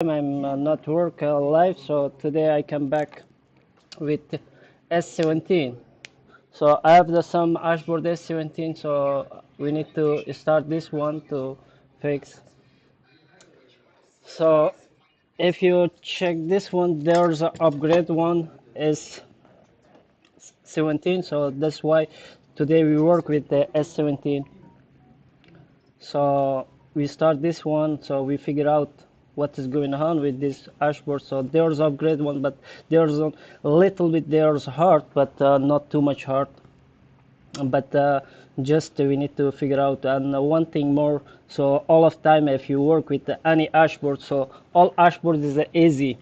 I'm not work live, so today I come back with S17. So I have some Hashboard S17, so we need to start this one to fix. So if you check this one, there's an upgrade one is 17, so that's why today we work with the S17. So we start this one, so we figure out what is going on with this Hashboard. So there's upgrade one, but there's a little bit, there's hard, but not too much hard. But just we need to figure out. And one thing more, so all of time if you work with any Hashboard, so all Hashboard is easy.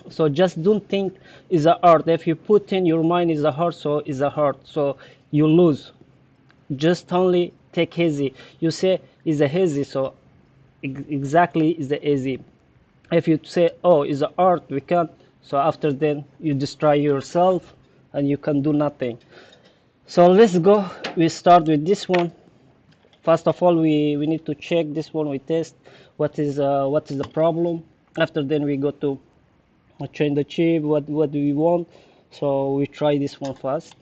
So just don't think is a hard. If you put in your mind is a hard, so is a hard, so you lose. Just only take easy. You say is a easy, so exactly is the easy. If you say oh is a hard, we can't, so after then you destroy yourself and you can do nothing. So let's go. We start with this one. First of all, we need to check this one. We test what is the problem. After then we go to change the chip. What do we want? So we try this one first.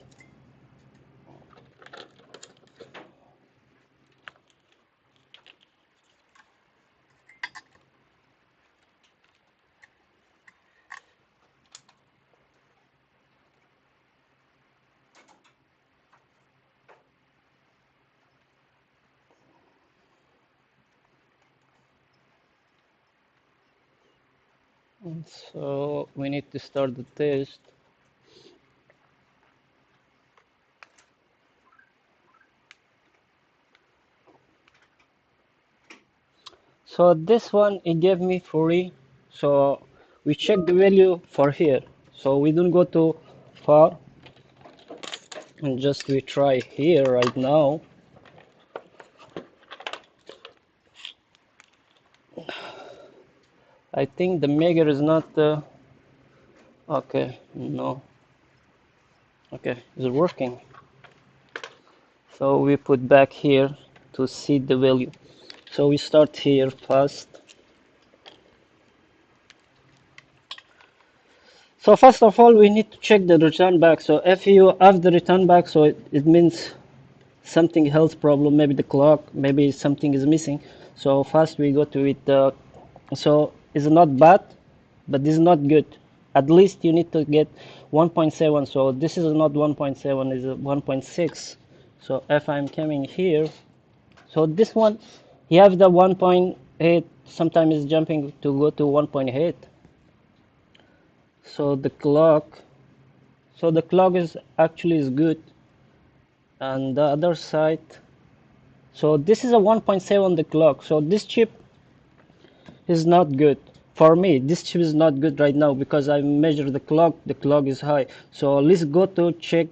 So we need to start the test. So this one it gave me free. So we check the value for here. So we don't go too far, and just we try here right now. I think the maker is not okay. No. Okay, it's working. So we put back here to see the value. So we start here first. So first of all, we need to check the return back. So if you have the return back, so it means something health problem, maybe the clock, maybe something is missing. So first we go to it. So it's not bad, but this is not good. At least you need to get 1.7. So this is not 1.7, is 1.6. So if I'm coming here, so this one, you have the 1.8, sometimes it's jumping to go to 1.8. So the clock, is actually is good. And the other side, so this is a 1.7 the clock. So this chip is not good. For me, this chip is not good right now because I measure the clock is high. So let's go to check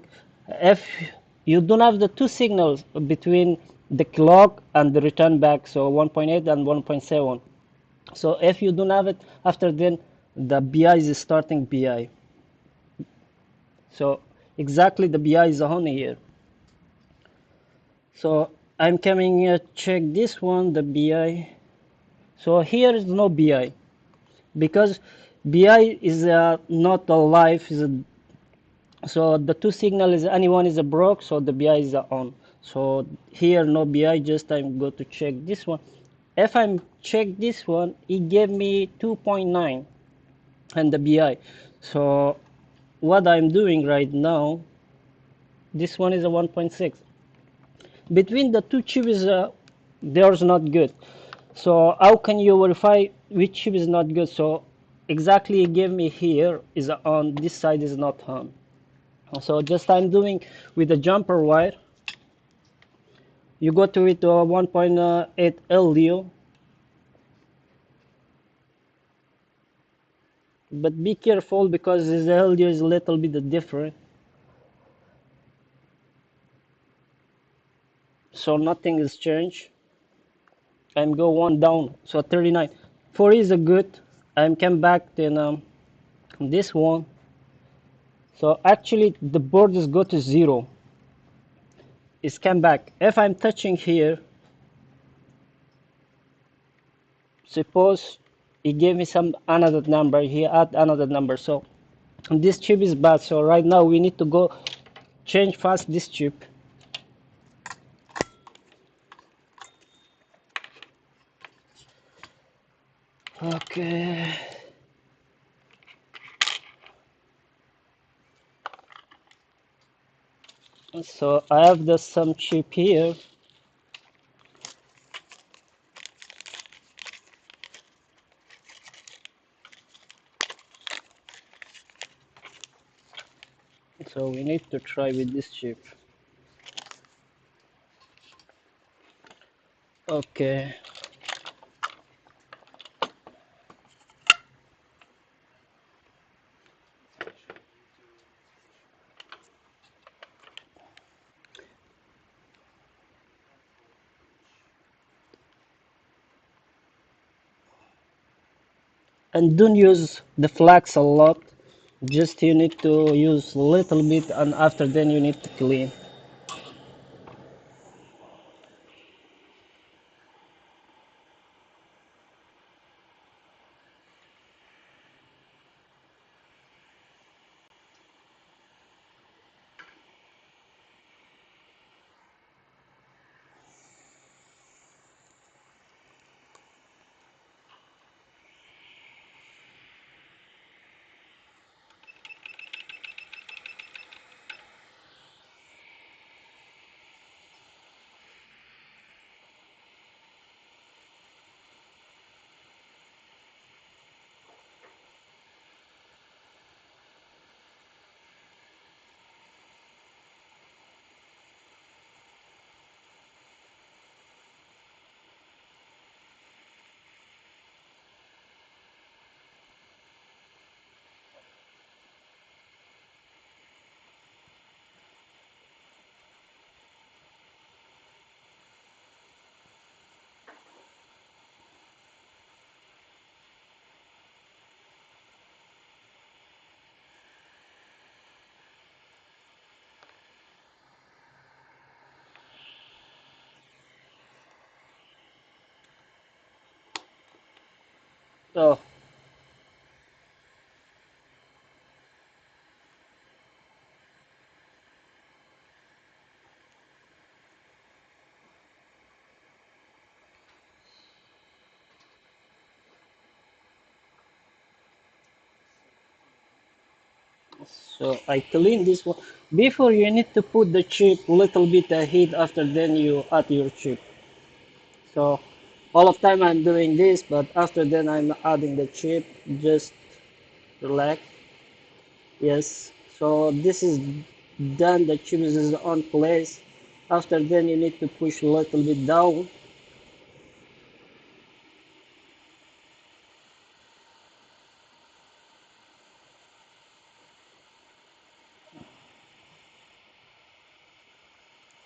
if you don't have the two signals between the clock and the return back, so 1.8 and 1.7. So if you don't have it, after then the BI is starting BI. So exactly the BI is on here. So I'm coming here, check this one, the BI. So here is no BI because BI is not alive. So the two signal is anyone is a broke, so the BI is on. So here no BI, just I'm go to check this one. If I'm check this one, it gave me 2.9 and the BI. So what I'm doing right now, this one is a 1.6. Between the two chips, there's not good. So how can you verify which chip is not good? So exactly it gave me here is on, this side is not on. So just I'm doing with the jumper wire. You go to it 1.8 LDO. But be careful because this LDO is a little bit different. So nothing is changed. I'm go one down, so 39. 4 is a good. I'm come back then this one. So actually the board is go to 0. It's come back. If I'm touching here, suppose he gave me some another number. He add another number. So this chip is bad. So right now we need to go change fast this chip. Okay. So I have the some chip here. So we need to try with this chip. Okay. And don't use the flax a lot. Just you need to use little bit, and after then you need to clean. So so I clean this one. Before you need to put the chip little bit heat. After then you add your chip. So all of time I'm doing this, but after then I'm adding the chip. Just relax. Yes. So this is done. The chip is on place. After then you need to push a little bit down.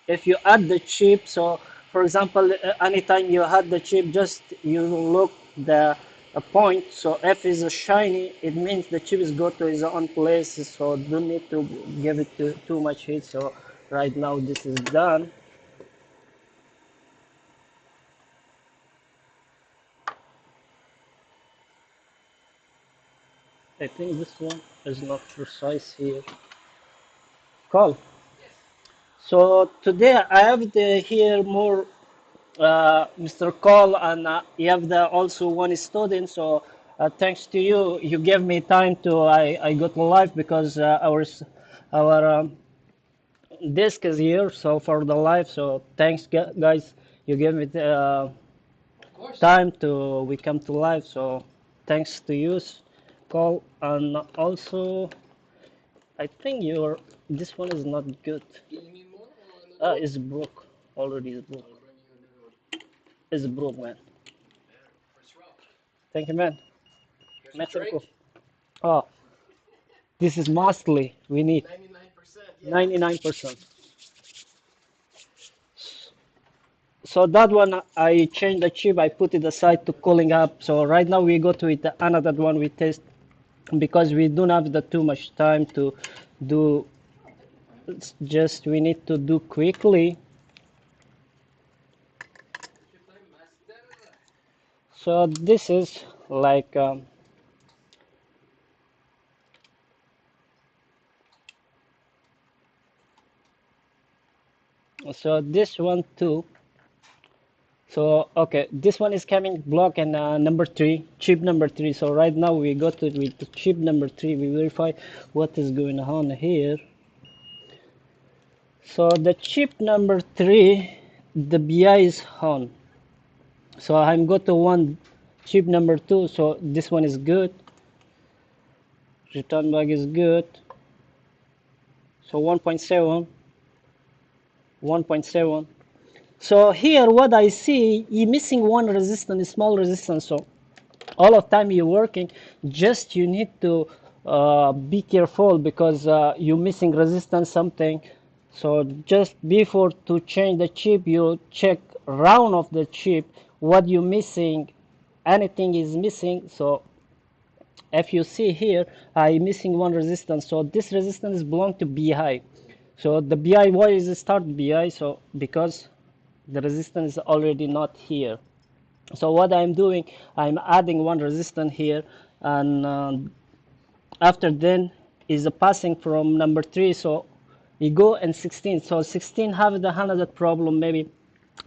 If you add the chip, so for example, anytime you add the chip, just you look the a point. So if is shiny, it means the chip is go to its own place. So don't need to give it too much heat. So right now this is done. I think this one is not precise here. Cool. So today I have here more Mr. Cole, and you have also one student. So thanks to you, you gave me time to I got live because our disk is here. So for the live, so thanks guys, you gave me time to we come to live. So thanks to you, Cole, and also I think your this one is not good. It's broke already. It's broke. It's broke, man. Thank you, man. Merci beaucoup. Oh, this is mostly we need 99%. So that one I changed the chip. I put it aside to cooling up. So right now we go to it another one we test because we don't have the too much time to do. It's just we need to do quickly. So this is like so this one too. So okay, this one is coming block and number three, chip number three. So right now we go to with the chip number three. We verify what is going on here. So the chip number three, the BI is on. So I'm go to one chip number two. So this one is good. Return back is good. So 1.7, 1.7. So here what I see, you're missing one resistance, small resistance. So all of time you're working, just you need to be careful because you're missing resistance something. So just before to change the chip, you check round of the chip what you're missing, anything is missing. So if you see here, I'm missing one resistance. So this resistance belong to BI. So the BI, why is it start BI? So because the resistance is already not here. So what I'm doing, I'm adding one resistance here, and after then is a passing from number three. So you go and 16. So 16 have the another problem maybe.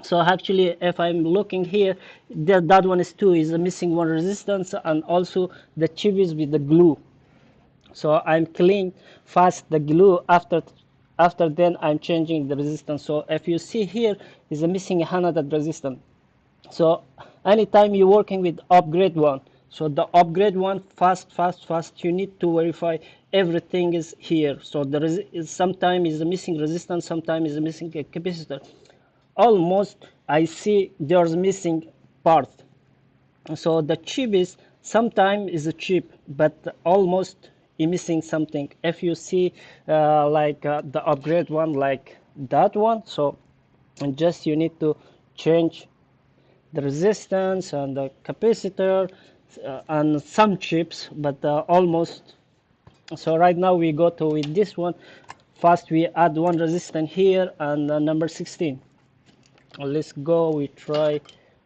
So actually, if I'm looking here, that one is two, is missing one resistance, and also the chip is with the glue. So I'm clean fast the glue. After then I'm changing the resistance. So if you see here is a missing another resistance. So anytime you're working with upgrade one, so the upgrade one fast, you need to verify everything is here. So there is sometimes is a missing resistance, sometimes is a missing capacitor. Almost I see there's missing part. So the chip is sometimes is a chip, but almost missing something. If you see like the upgrade one, like that one, so just you need to change the resistance and the capacitor and some chips, but almost. So right now we go to with this one. First we add one resistance here and number 16. Let's go, we try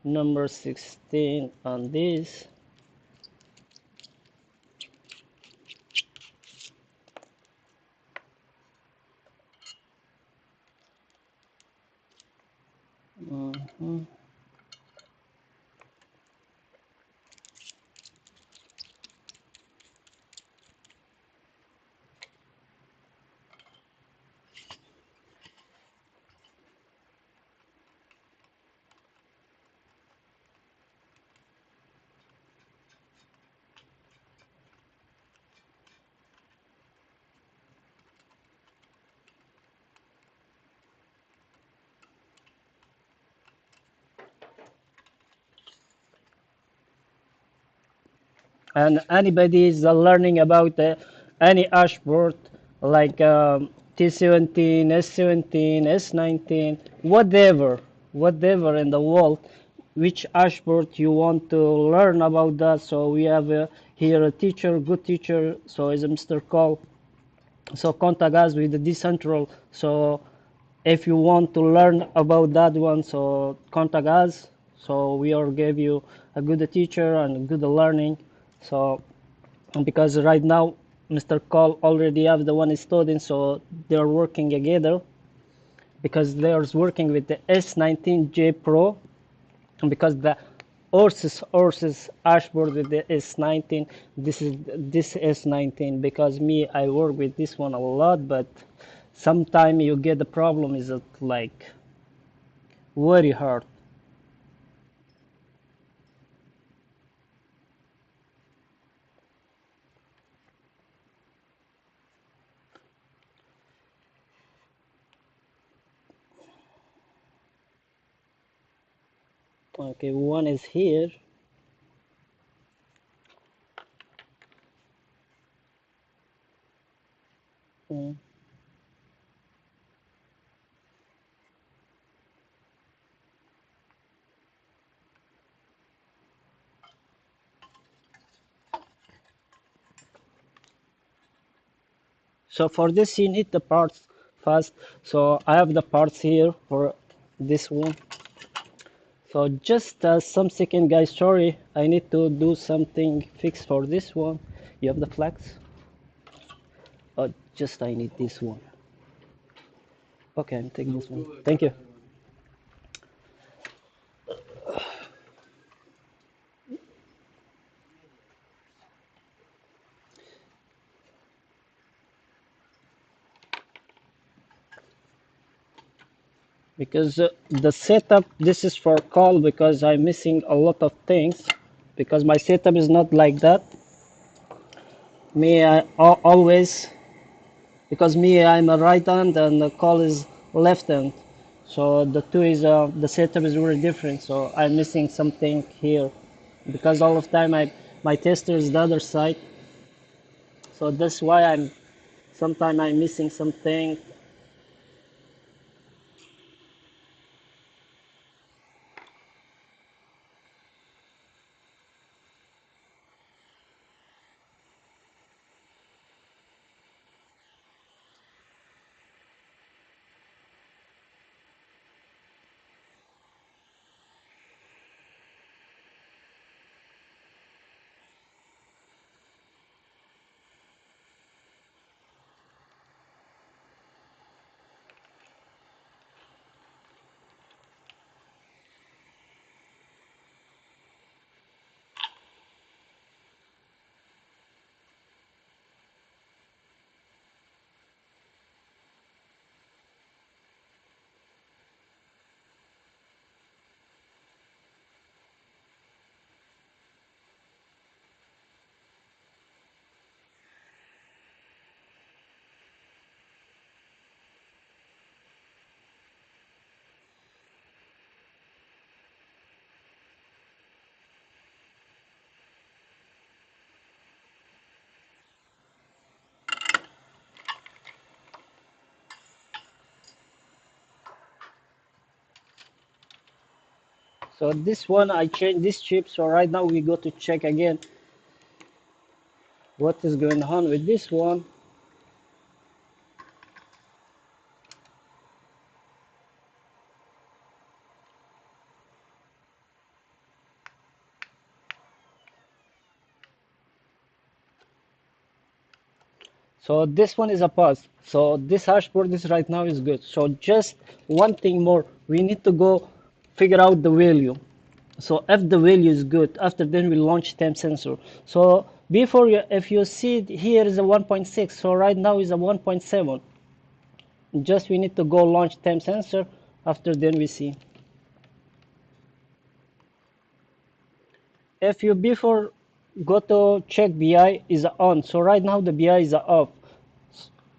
number 16 on this. Mhm. And anybody is learning about any Hashboard like T17, S17, S19, whatever in the world, which Hashboard you want to learn about that. So we have here a teacher, good teacher, so is Mr. Cole. So contact us with the decentral. So if you want to learn about that one, so contact us. So we will give you a good teacher and good learning. So because right now Mr. Cole already have the one student, so they're working together because they're working with the S19J Pro, because the horses Hashboard with the S19. This is this S19 because me I work with this one a lot, but sometimes you get the problem is like very hard. Okay, one is here. Mm. So for this you need the parts first. So I have the parts here for this one. So just some second, guys. Sorry, I need to do something fix for this one. You have the flags? Oh, just I need this one. Okay, I'm taking this one. Thank you. Because the setup, this is for call because I'm missing a lot of things because my setup is not like that. Me, always, because me, I'm a right hand and the call is left hand. So the two is, the setup is really different. So I'm missing something here because all of time my tester is the other side. So that's why sometimes I'm missing something. So this one, I changed this chip. So right now we go to check again what is going on with this one. So this one is a pause. So this hashboard is right now is good. So just one thing more, we need to go figure out the value. So if the value is good, after then we launch temp sensor. So before you, if you see here is a 1.6, so right now is a 1.7. Just we need to go launch temp sensor. After then we see. If you before go to check BI is on. So right now the BI is off.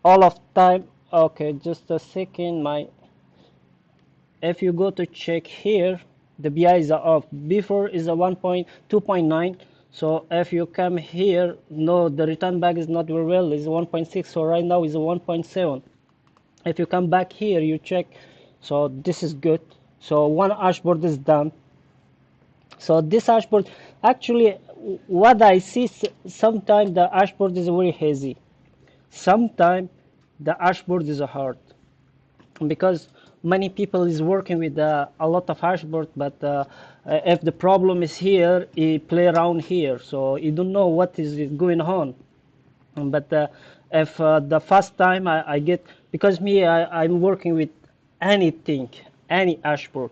All of time. Okay, just a second. If you go to check here, the BI is off. Before is a 1.2.9. So if you come here, no, the return back is not very well. It's 1.6. So right now is a 1.7. If you come back here, you check. So this is good. So one dashboard is done. So this dashboard, actually, what I see, sometimes the dashboard is very hazy. Sometimes the dashboard is hard because many people is working with a lot of hashboard, but if the problem is here, he play around here, so you don't know what is going on. But if the first time I get, because me, I'm working with anything, any hashboard,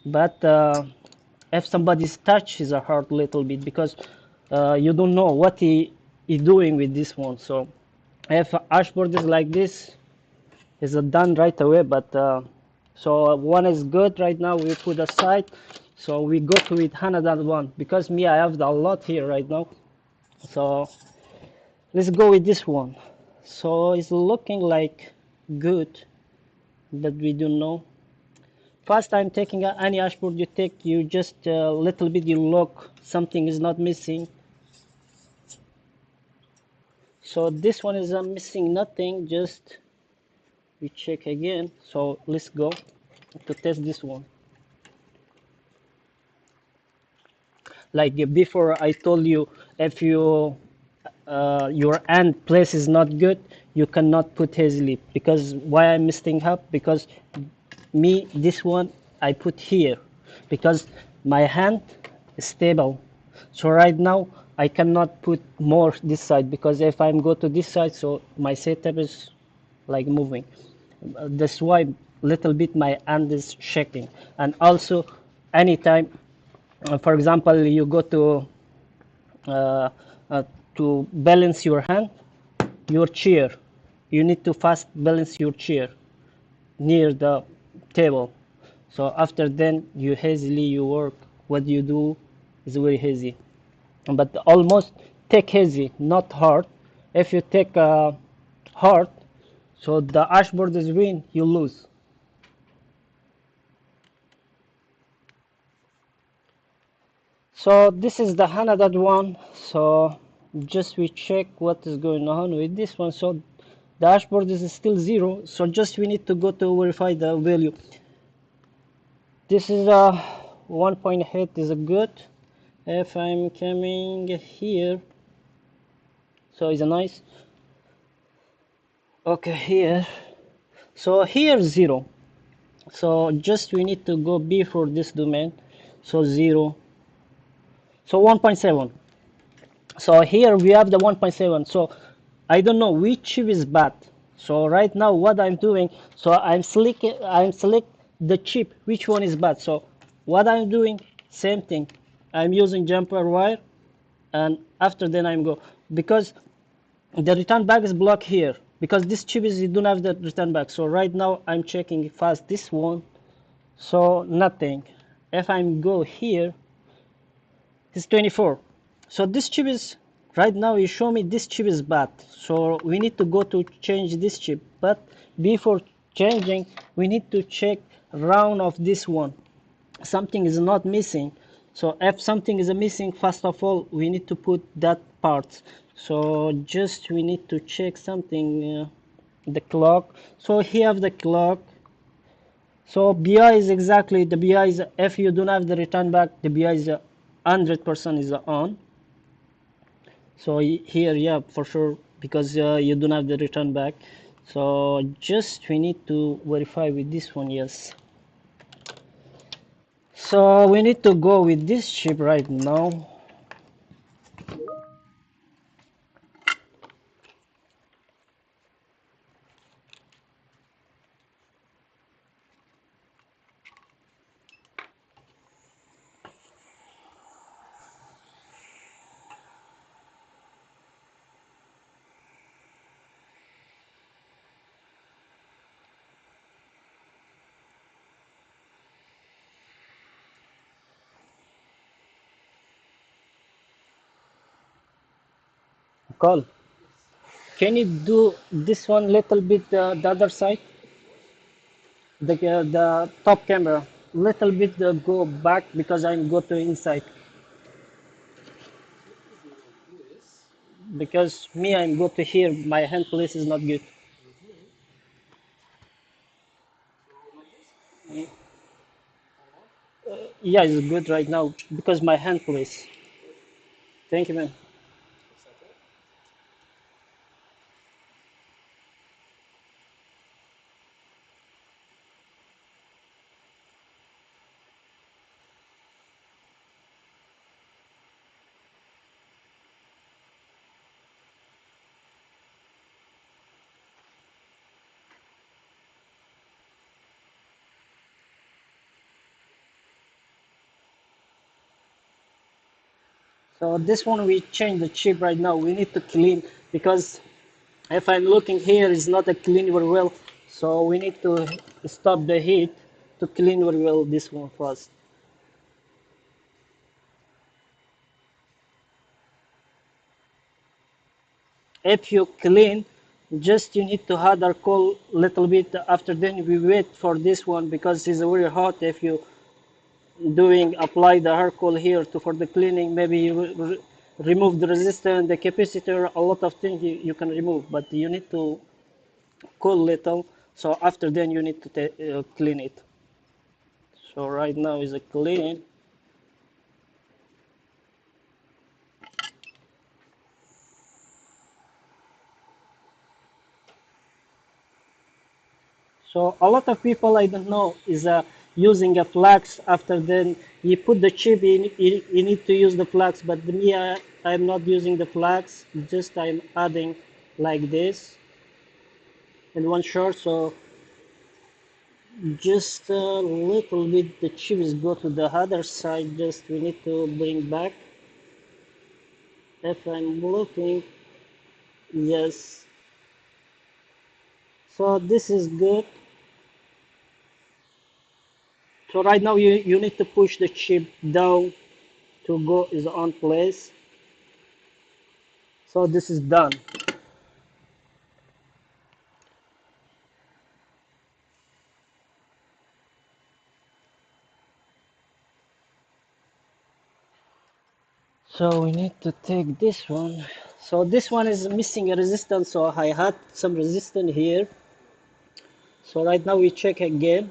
but if somebody's touch is a hard little bit because you don't know what he is doing with this one. So if a hashboard is like this, is done right away. But so one is good right now. We put aside. So we go to it another one because me, I have a lot here right now. So let's go with this one. So it's looking like good, but we don't know. First time taking any dashboard you take, you just a little bit you look, something is not missing. So this one is missing nothing, just we check again. So let's go to test this one. Like before I told you, if you your end place is not good, you cannot put easily. Because why I'm messing up, because me, this one I put here. because my hand is stable. So right now I cannot put more this side, because if I'm go to this side, so my setup is like moving. That's why little bit my hand is shaking. And also anytime, for example, you go uh, uh, to balance your hand, your chair, you need to fast balance your chair near the table. So after then you hazily you work, what you do is very hazy, but almost take hazy, not hard. If you take hard, so the ashboard is win, you lose. So this is the another one. So just we check what is going on with this one. So the dashboard is still 0, so just we need to go to verify the value. This is a 1.8 is a good. If I'm coming here, so it's a nice. Okay, here, so here 0, so just we need to go before this domain, so 0, so 1.7. So here we have the 1.7. So I don't know which chip is bad. So right now what I'm doing, so I'm select the chip which one is bad. So what I'm doing, same thing, I'm using jumper wire, and after then I'm go, because the return back is blocked here, because this chip is, you don't have the return back. So right now I'm checking fast this one, so nothing. If I'm go here, it's 24. So this chip is, right now you show me this chip is bad, so we need to go to change this chip. But before changing, we need to check round of this one, something is not missing. So if something is missing, first of all we need to put that part. So just we need to check something, the clock. So here have the clock. So BI is exactly, the BI is, if you don't have the return back, the BI is 100% is on. So here, yeah, for sure, because you don't have the return back. So just we need to verify with this one, yes. So we need to go with this chip right now. Call. Can you do this one little bit, the other side? The top camera, little bit go back, because I'm go to inside. Because me, I'm go to here, my hand place is not good. Yeah, it's good right now because my hand place. Thank you, man. So this one we change the chip right now. We need to clean, because if I'm looking here, it's not a clean very well. So we need to stop the heat to clean very well this one first. If you clean, just you need to add alcohol little bit. After then we wait for this one, because it's very hot. If you doing apply the alcohol here to for the cleaning, maybe you remove the resistor, the capacitor, a lot of things you can remove, but you need to cool little. So after then you need to clean it. So right now is a clean. So a lot of people, I don't know, is using a flax. After then you put the chip in, you need to use the flax, but me, I'm not using the flax, just I'm adding like this in one shot. So just a little bit the chips go to the other side, just we need to bring back. If I'm looking, yes, so this is good. So right now you need to push the chip down to go is on place. So this is done. So we need to take this one. So this one is missing a resistance, so I had some resistance here. So right now we check again.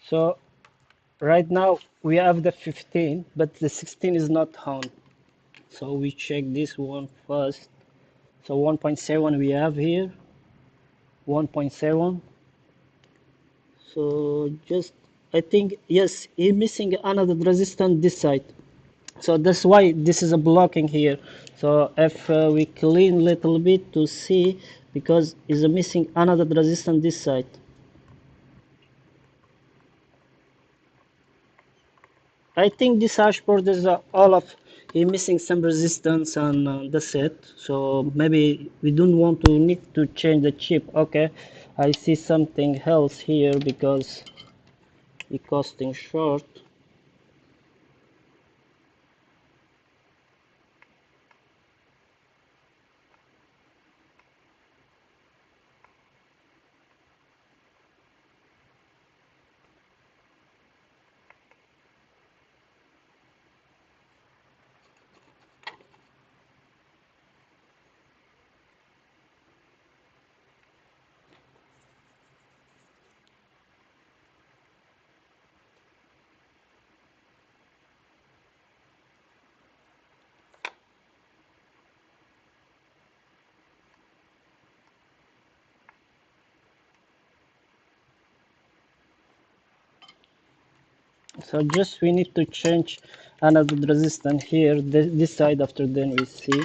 So right now we have the 15, but the 16 is not on. So we check this one first. So 1.7 we have here, 1.7. So just, I think, yes, he's missing another resistance this side. So that's why this is a blocking here. So if we clean little bit to see, because is missing another resistance this side. I think this hashboard is all of missing some resistance on the set. So maybe we don't want to need to change the chip. Okay, I see something else here because it costing short. So just we need to change another resistance here, this side, after then we see.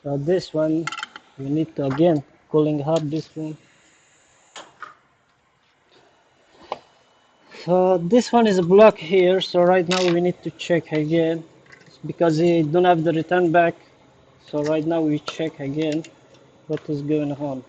So this one, we need to again cooling up this one. So this one is a block here. So right now we need to check again because we don't have the return back. So right now we check again what is going on.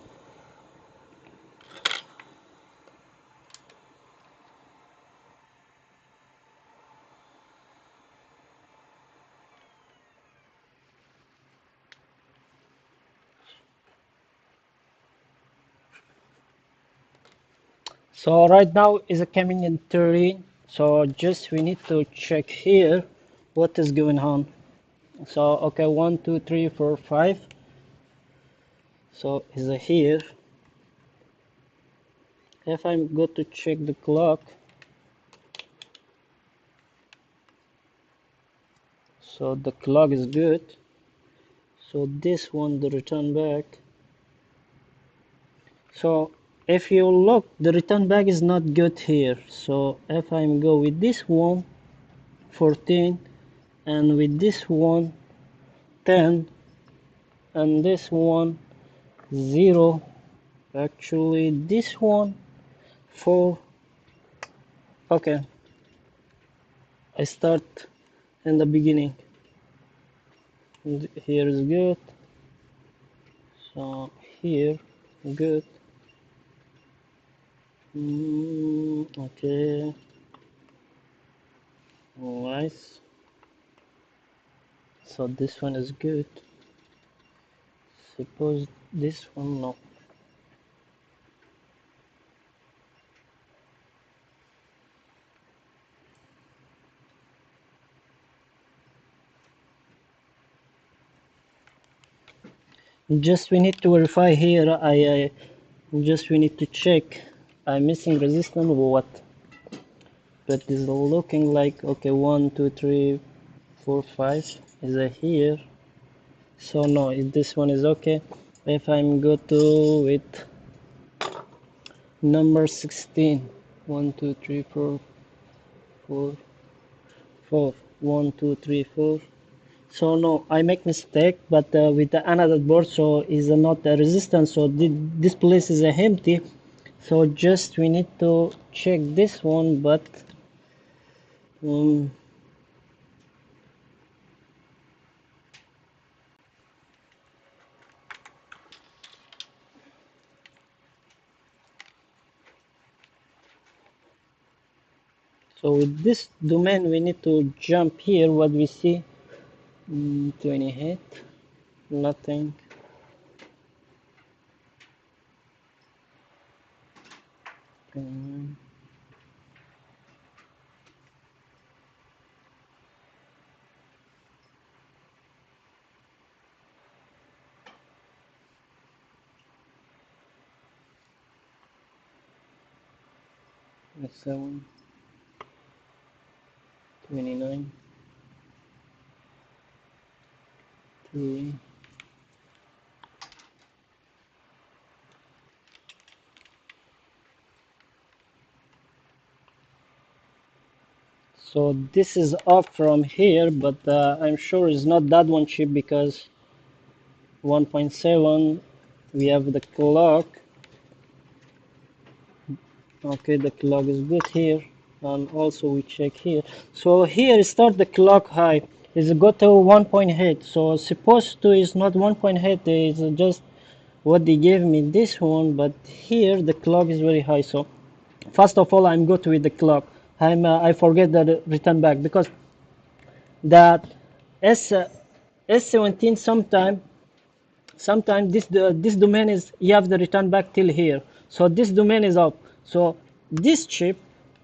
So right now is coming in 30. So just we need to check here what is going on. So okay, 1, 2, 3, 4, 5. So is here. If I'm go to check the clock, so the clock is good. So this one the return back. So if you look, the return back is not good here. So if I'm go with this one 14 and with this one 10 and this one 0, actually this one 4. Okay, I start in the beginning. Here is good. So here good. Okay, nice. So this one is good. Suppose this one no. Just we need to verify here. I just we need to check. I'm missing resistance or what? But it's looking like okay. 1, 2, 3, 4, 5 is here. So no, this one is okay. If I'm go to with number 16, 1, 2, 3, 4, 4, 4, 1, 2, 3, 4. So no, I make mistake, but with the another board, so is not a resistance. So this place is empty. So just we need to check this one, but um, so with this domain we need to jump here. What we see, 28, nothing. Um, Seven, 29, 3. So this is off from here, but I'm sure it's not that one chip because 1.7 we have the clock. Okay, the clock is good here, and also we check here. So here start the clock high is got to 1.8. So supposed to is not 1.8, it's just what they gave me this one, but here the clock is very high. So first of all I'm good with the clock. I forget the return back because that S17 sometime this domain is you have the return back till here. So this domain is up. So this chip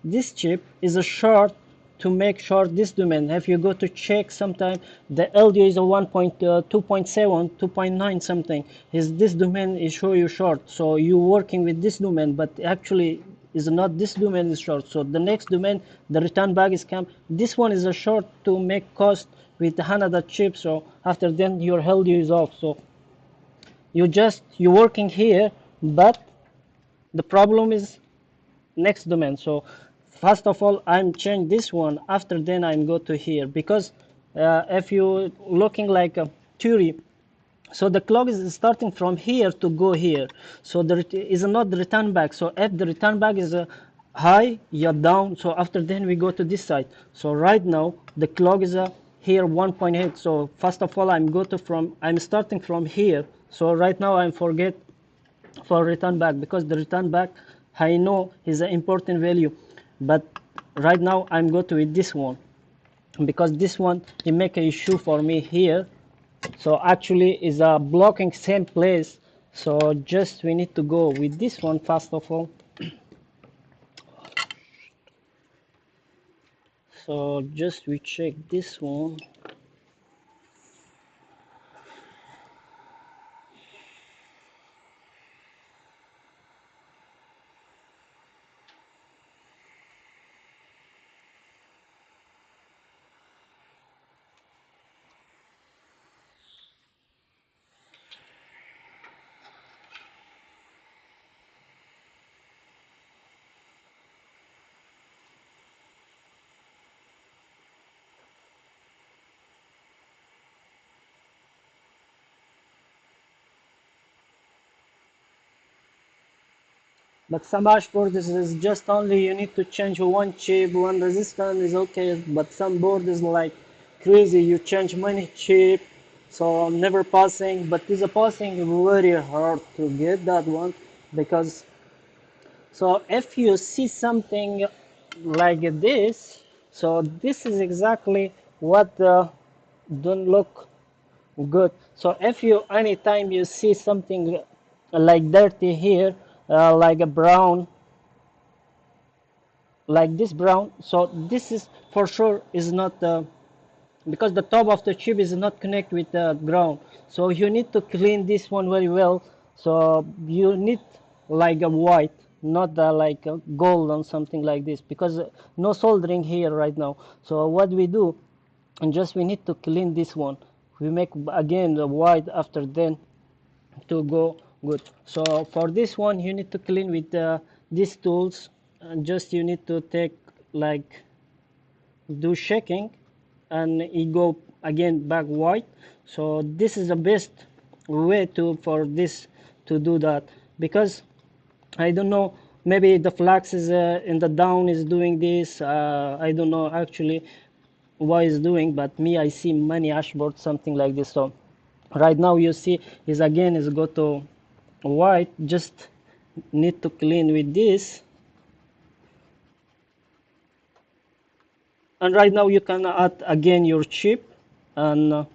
is a short to make short this domain. If you go to check sometime the LDO is a 1.2.7 2.9 something is this domain is show you short. So you working with this domain, but actually is not this domain is short. So the next domain the return back is come. This one is a short to make cost with another chip. So after then your LDO is off. So you working here, but the problem is next domain. So first of all I'm change this one, after then I'm go to here because if you looking like a theory So the clock is starting from here to go here. So there is not the return back. So if the return back is high, you're down. So after then we go to this side. So right now the clock is here 1.8. So first of all I'm starting from here. So right now I'm forget for return back, because the return back I know is an important value, but right now I'm going to with this one, because this one it make a issue for me here. So actually is a blocking same place. So just we need to go with this one first of all. So just we check this one. But some dashboard is just only you need to change one chip, one resistance is okay. But some board is like crazy. You change many chip, so never passing. But this a passing very hard to get that one, because so if you see something like this, so this is exactly what don't look good. So if you anytime you see something like dirty here, like a brown, like this brown, so this is for sure is not because the top of the chip is not connect with the ground. So you need to clean this one very well. So you need like a white, not like a gold or something like this, because no soldering here right now. So what we do, and just we need to clean this one. We make again the white after then to go good. So for this one you need to clean with these tools, and just you need to take like do shaking, and it go again back white. So this is the best way to for this to do that, because I don't know, maybe the flax is in the down is doing this. I don't know actually why is doing, but me I see many ashboards something like this. So right now you see is again is go to white, just need to clean with this. And right now you can add again your chip, and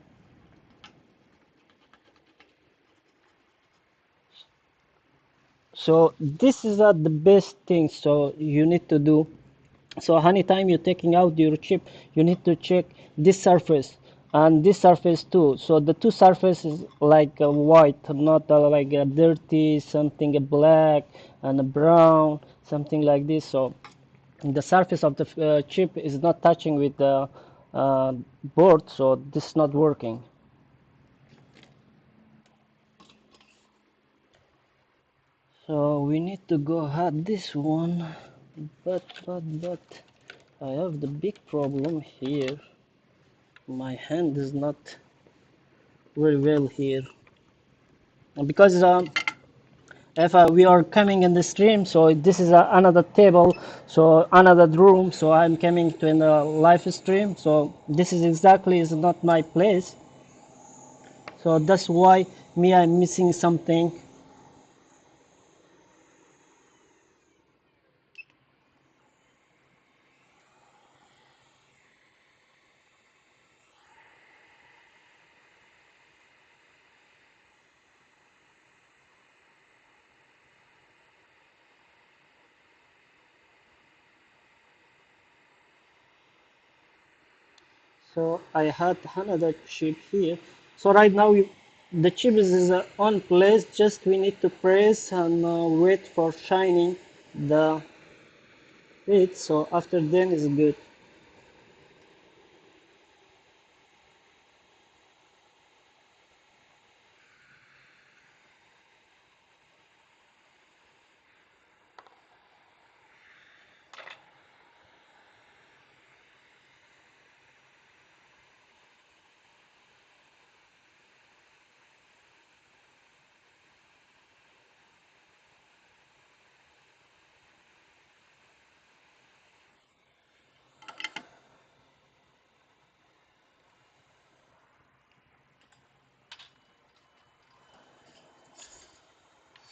so this is the best thing so you need to do. So anytime you're taking out your chip, you need to check this surface and this surface too. So the two surfaces like white, not like a dirty, something black and a brown, something like this. So the surface of the chip is not touching with the uh, board, so this is not working. So we need to go ahead this one, but I have the big problem here. My hand is not very well here, because if we are coming in the stream, so this is another table, so another room, so I'm coming to in a live stream, so this is exactly is not my place. So that's why me I'm missing something. So I had another chip here. So right now the chip is on place. Just we need to press and wait for shining the it. So after then is good.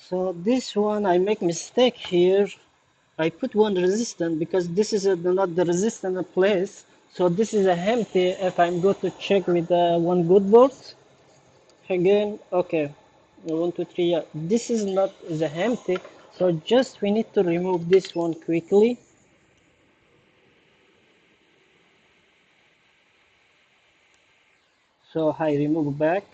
So this one I make mistake here. I put one resistant because this is not the resistant place. So this is a empty. If I'm going to check with one good board again, okay, 1, 2, 3. Yeah, this is not the empty. So just we need to remove this one quickly. So I remove back.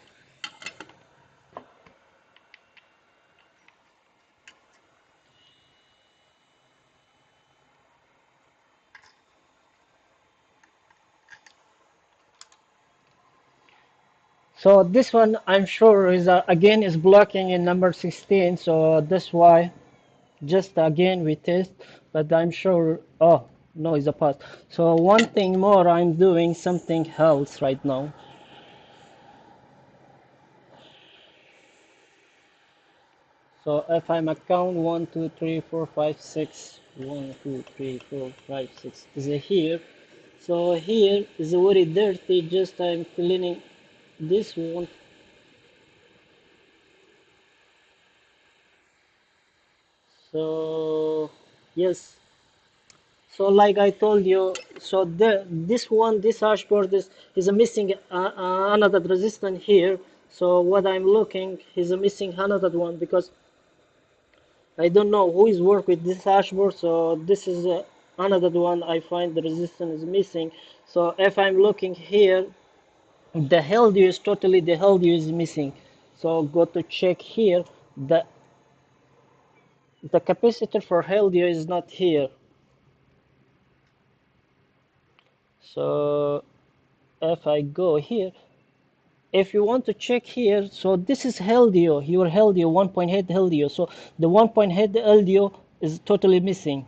So this one I'm sure is again is blocking in number 16. So that's why just again we test, but I'm sure. Oh no, it's a pass. So one thing more, I'm doing something else right now. So if I'm account 1, 2, 3, 4, 5, 6, 1, 2, 3, 4, 5, 6 is here. So here is very dirty. Just I'm cleaning this one. So yes. So like I told you, so this one, this hashboard is a missing another resistance here. So what I'm looking is a missing another one because I don't know who is work with this hashboard. So this is another one I find the resistance is missing. So if I'm looking here, the LDU is totally the LDU is missing. So go to check here. The the capacitor for LDU is not here. So if I go here, if you want to check here, so this is LDO, your LDO, 1.8 LDO. So the 1.8 LDO is totally missing.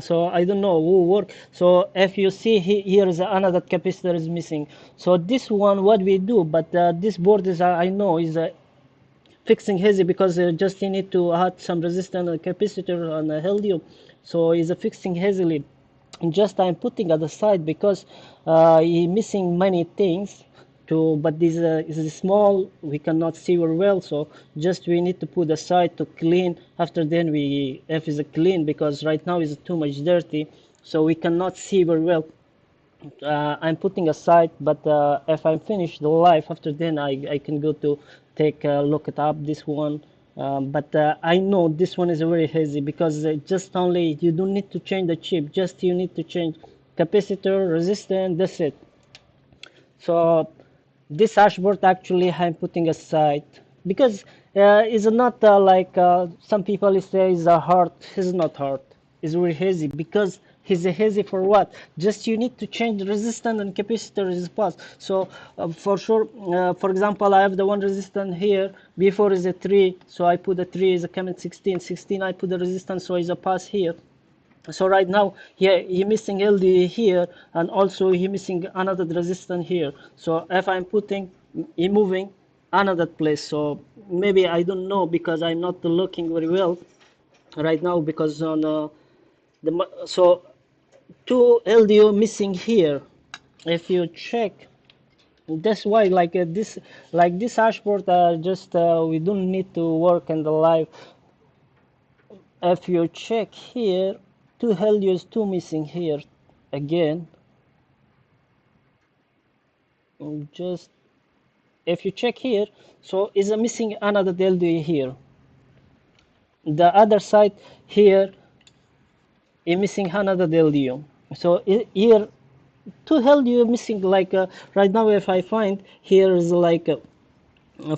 So I don't know who work. So if you see here is another capacitor is missing. So this one, what we do, but this board is I know is fixing hazy because just you need to add some resistance and capacitor on a LDO. So it's fixing hazily. And just I'm putting at the side because he missing many things to, but this is small, we cannot see very well. So just we need to put aside to clean. After then we if is clean because right now is too much dirty, so we cannot see very well. I'm putting aside, but if I'm finished the live after then I can go to take a look at up this one. But I know this one is very easy because just only you don't need to change the chip, just you need to change capacitor, resistance, that's it. So this dashboard actually I'm putting aside because it's not like some people say is a hard. It's not hard. It's very easy because it's easy for what? Just you need to change the resistance and capacitor response. So for sure, for example, I have the one resistance here. Before is a 3, so I put a 3 is a comment 16. 16 I put the resistance, so is a pass here. So right now he missing LD here, and also he missing another resistance here. So if I'm putting he moving another place, so maybe I don't know because I'm not looking very well right now because on so two LDO missing here. If you check, that's why like this dashboard just we don't need to work in the live. If you check here, two LDOs, two missing here again. Just if you check here, so is a missing another LDO here. The other side here is missing another LDO. So here two LDO missing like right now if I find here is like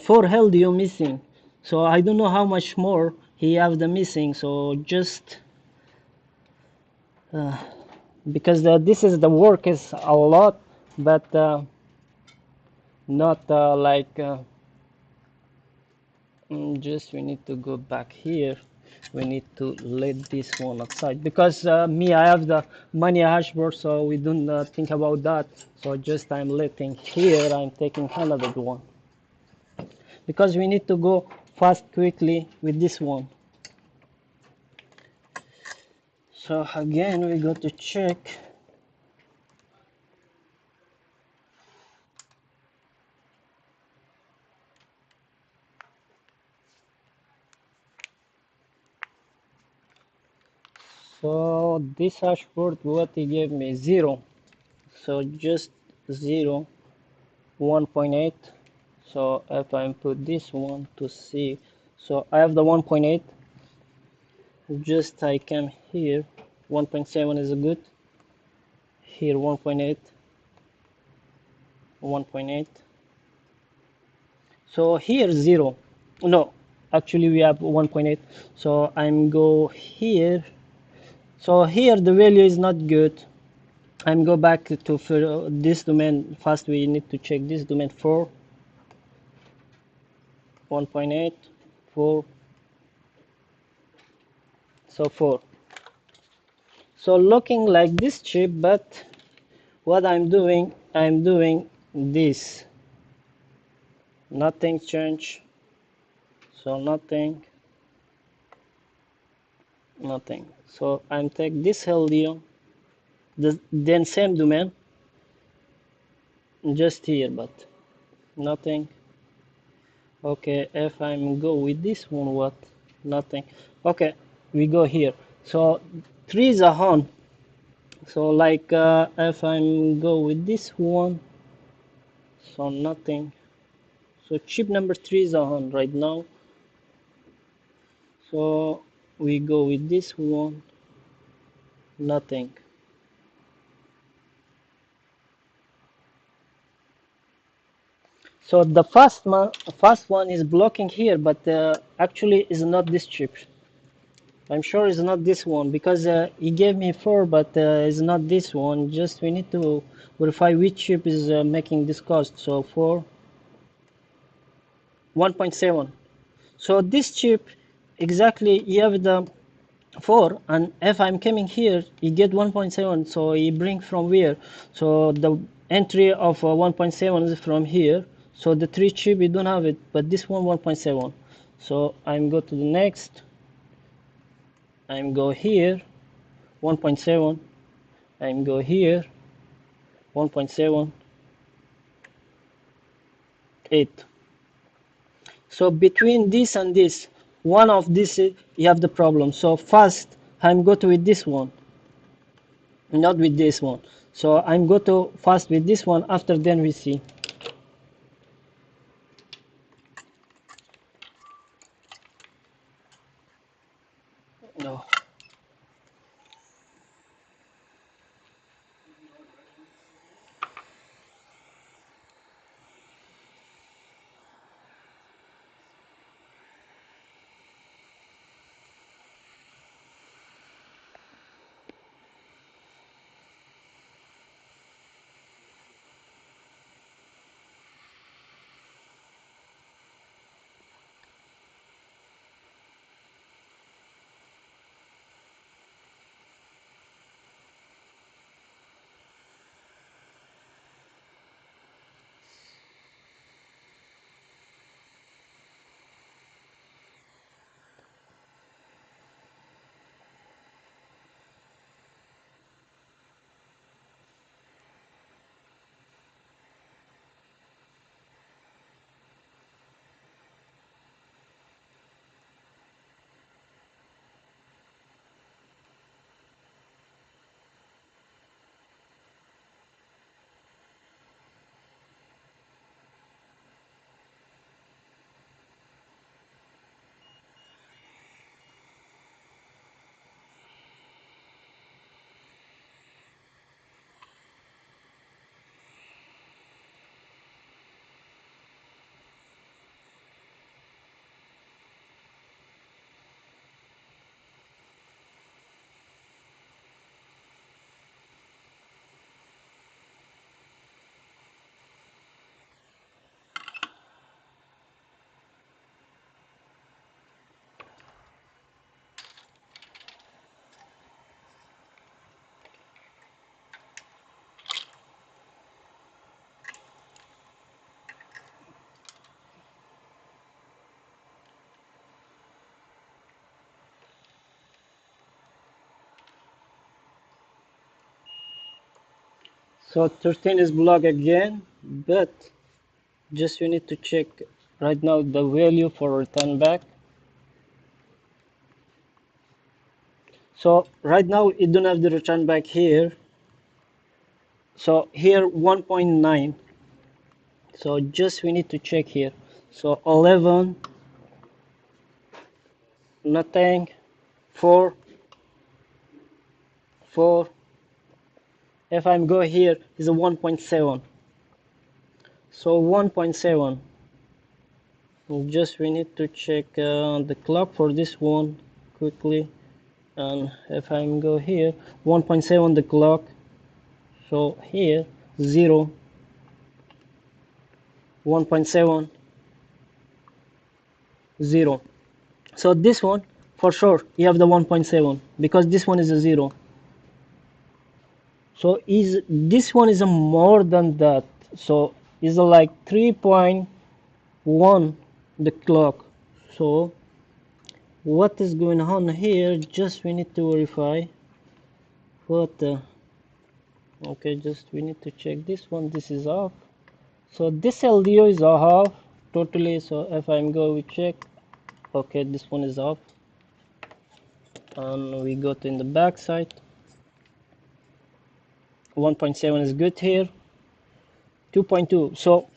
four LDO missing. So I don't know how much more he have the missing. So just because this is the work is a lot, but not like just we need to go back here. We need to let this one outside because me I have the money hashboard, so we don't think about that. So just I'm letting here, I'm taking another one because we need to go fast quickly with this one. So again we go to check. So this hashboard, what he gave me, 0. So just 0, 1.8. So if I put this one to see, so I have the 1.8. Just I come here, 1.7 is good. Here 1.8, 1.8. So here 0. No, actually we have 1.8. So I'm go here. So here the value is not good. I'm go back to for this domain. First we need to check this domain 4, 1.8, 4. So 4. So looking like this chip, but what I'm doing this. Nothing change. So nothing. So I'm take this LDO, then same domain, just here, but nothing. Okay, if I'm go with this one, what? Nothing. Okay, we go here. So 3 is a on. So like if I'm go with this one, so nothing. So chip number 3 is on right now. So we go with this one, nothing. So the first one is blocking here, but actually is not this chip. I'm sure it's not this one because he gave me 4, but it's not this one. Just we need to verify which chip is making this cost. So 4, 1.7. So this chip, exactly, you have the 4, and if I'm coming here, you get 1.7. So you bring from where? So the entry of 1.7 is from here. So the 3 chip, you don't have it, but this one 1.7. So I'm go to the next. I'm go here, 1.7. I'm go here, 1.7, 8. So between this and this, one of this you have the problem. So first I'm go to with this one, not with this one. So I'm go to first with this one. After then we see. No. So 13 is blocked again, but just you need to check right now the value for return back. So right now it don't have the return back here. So here 1.9. So just we need to check here. So 11, nothing, 4, 4. If I'm go here is a 1.7. So 1.7. Just we need to check the clock for this one quickly. And if I'm go here 1.7 the clock. So here 0, 1.7, 0. So this one for sure you have the 1.7 because this one is a 0. So is this one is a more than that. So is like 3.1 the clock. So what is going on here? Just we need to verify what okay, just we need to check this one. This is off. So this LDO is off totally. So if I'm go we check, okay, this one is off, and we go to in the back side. 1.7 is good here. 2.2. So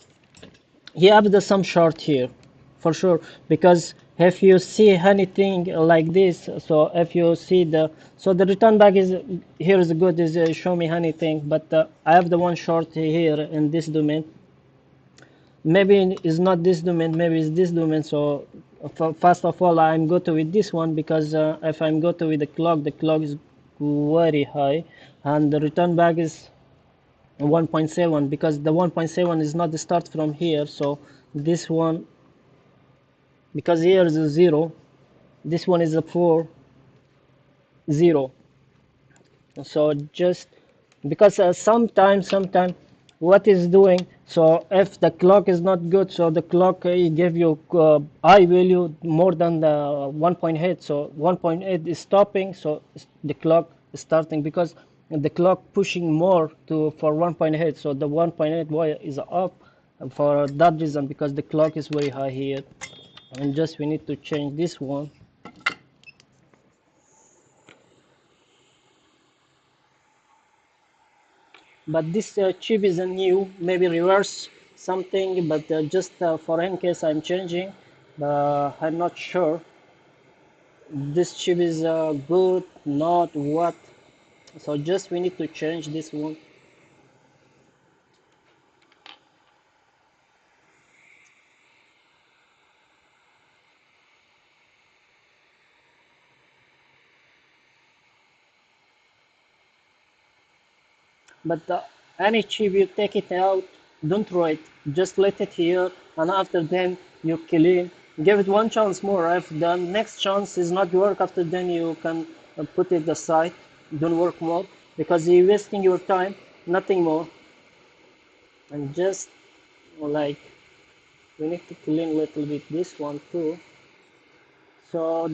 you have the some short here for sure, because if you see anything like this, so if you see the, so the return back is here is good, is show me anything, but I have the one short here in this domain. Maybe it's not this domain, maybe it's this domain. So first of all I'm go to with this one, because if I'm go to with the clock is very high, and the return back is 1.7, because the 1.7 is not the start from here. So this one, because here is a 0, this one is a 4, 0. So just because sometime what is doing, so if the clock is not good, so the clock give you high value more than the 1.8. So 1.8 is stopping, so the clock is starting, because the clock pushing more to for 1.8. So the 1.8 wire is up for that reason, because the clock is very high here. And just we need to change this one. But this chip is a new, maybe reverse something, but just for in case I'm changing, I'm not sure this chip is good, not what. So just we need to change this one. But any chip you take it out, don't throw it, just let it here, and after then you clean, give it one chance more. If the next chance is not work, after then you can put it aside, don't work more, because you're wasting your time, nothing more. And just like we need to clean a little bit this one too. So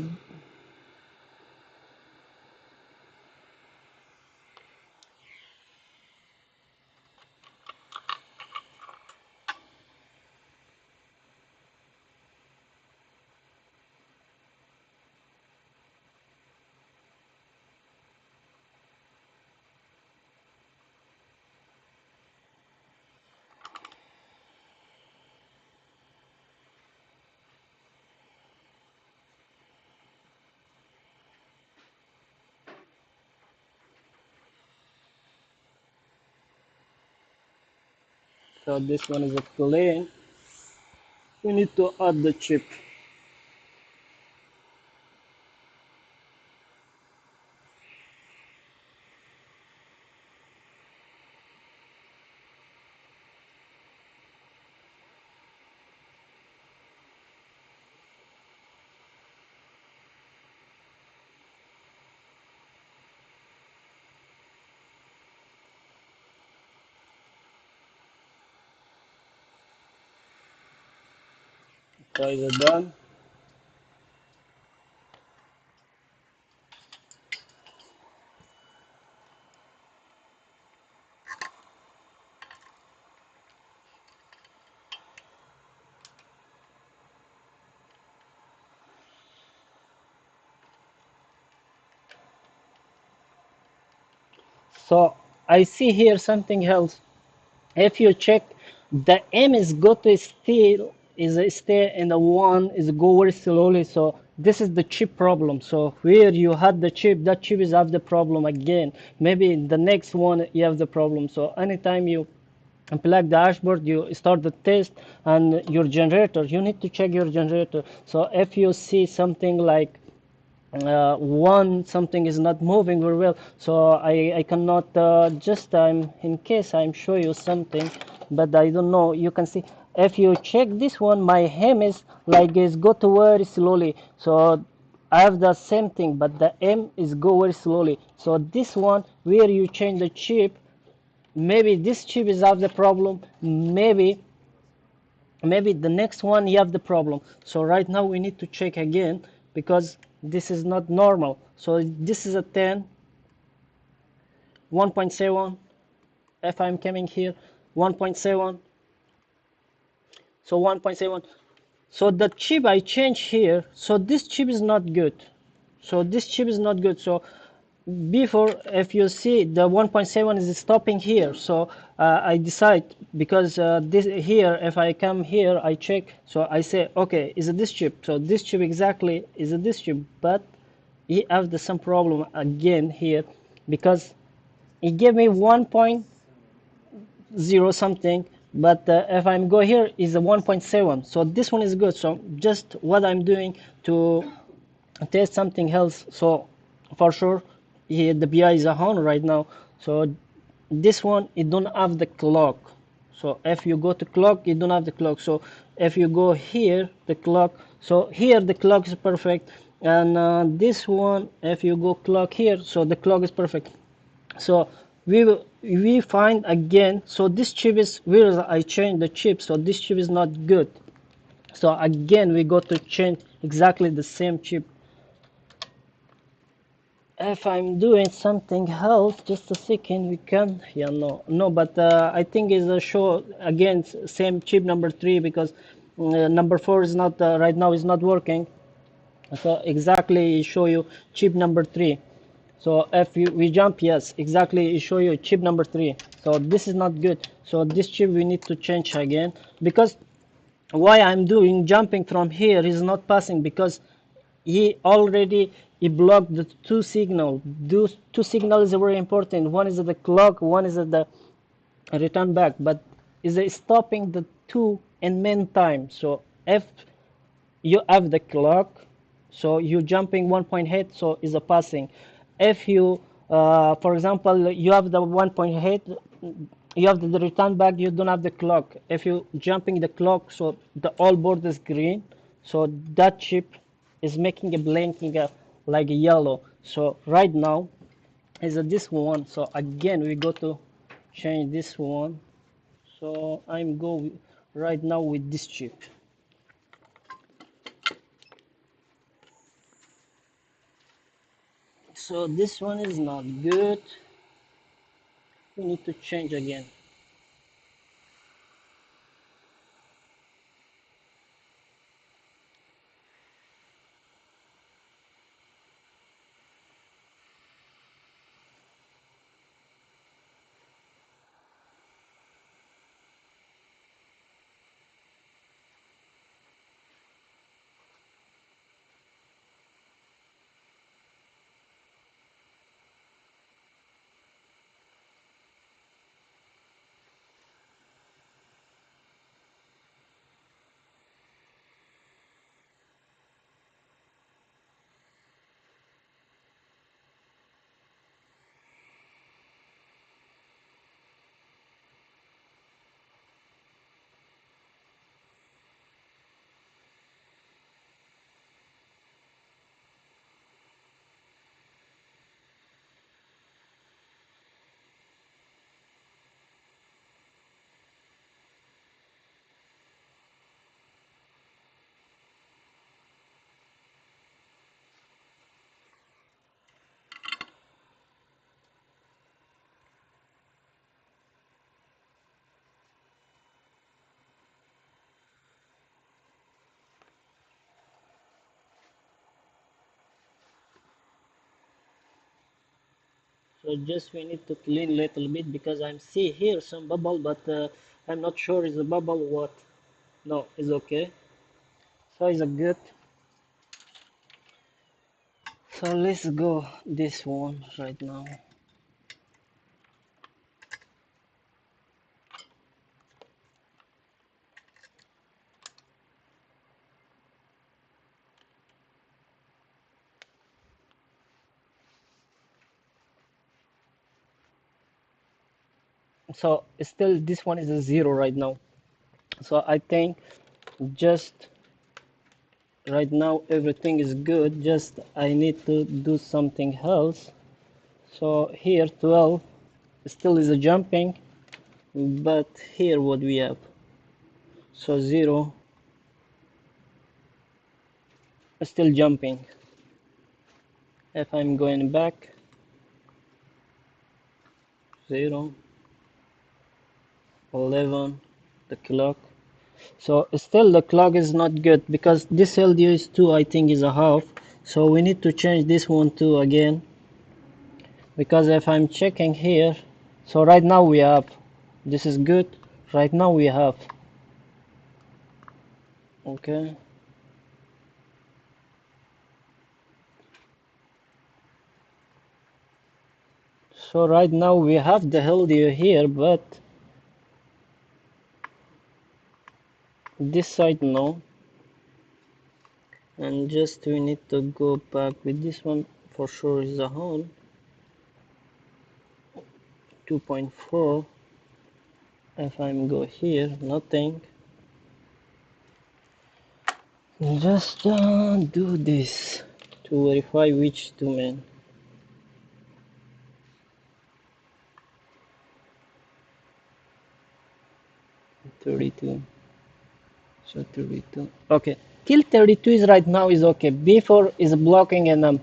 so this one is a clean. We need to add the chip. So it's done. So I see here something else. If you check, the M is go to still is a stay and the one is go very slowly. So this is the chip problem. So where you had the chip, that chip is have the problem again. Maybe the next one you have the problem. So anytime you unplug the dashboard, you start the test, and your generator, you need to check your generator. So if you see something like one something is not moving very well, so I cannot just in case I'm show you something, but I don't know, you can see if you check this one, my hem is like is go to very slowly. So I have the same thing, but the M is go very slowly. So this one where you change the chip, maybe this chip is have the problem, maybe the next one you have the problem. So right now we need to check again, because this is not normal. So this is a 10 1.7. If I'm coming here 1.7, so 1.7. So the chip I change here, so this chip is not good. So this chip is not good. So before, if you see the 1.7 is stopping here, so I decide, because this here, if I come here, I check, so I say, okay, is it this chip? So this chip exactly is it this chip, but he have the some problem again here, because he gave me 1.0 something, but if I'm go here is a 1.7. So this one is good. So just what I'm doing to test something else. So for sure here the BI is on right now. So this one, it don't have the clock. So if you go to clock, you don't have the clock. So if you go here, the clock, so here the clock is perfect. And this one, if you go clock here, so the clock is perfect. So we find again, so this chip is where I change the chip, so this chip is not good. So again we go to change exactly the same chip. If I'm doing something else, just a second, we can, yeah, no, but I think is a show again same chip number 3, because number 4 is not right now is not working. So exactly show you chip number 3. So if we jump, yes, exactly, it show you chip number 3. So this is not good. So this chip we need to change again, because why I'm doing jumping from here is not passing, because he blocked the two signal. Those two signals is very important. One is at the clock, one is at the return back, but is stopping the two in main time. So if you have the clock, so you jumping 1.8, so is a passing. If you for example you have the 1.8, you have the return back, you don't have the clock. If you jumping the clock, so the all board is green, so that chip is making a blinking like a yellow. So right now is this one. So again we go to change this one. So I'm go right now with this chip. So this one is not good. We need to change again. So just we need to clean a little bit because I'm see here some bubble, but I'm not sure is a bubble or what. No, it's okay. So it's a good. So let's go this one right now. So still this one is a 0 right now. So I think just right now everything is good, just I need to do something else. So here 12 still is a jumping, but here what we have, so 0 still jumping. If I'm going back, 0 11 the clock. So still the clock is not good because this LDO is 2, I think is a half. So we need to change this one too again, because if I'm checking here, so right now we have, this is good, right now we have, okay, so right now we have the LDO here, but this side no, and just we need to go back with this one, for sure is a on 2.4. If I'm go here, nothing, just do this to verify which domain. 32, so 32, okay, till 32 is right now is okay, before is blocking, and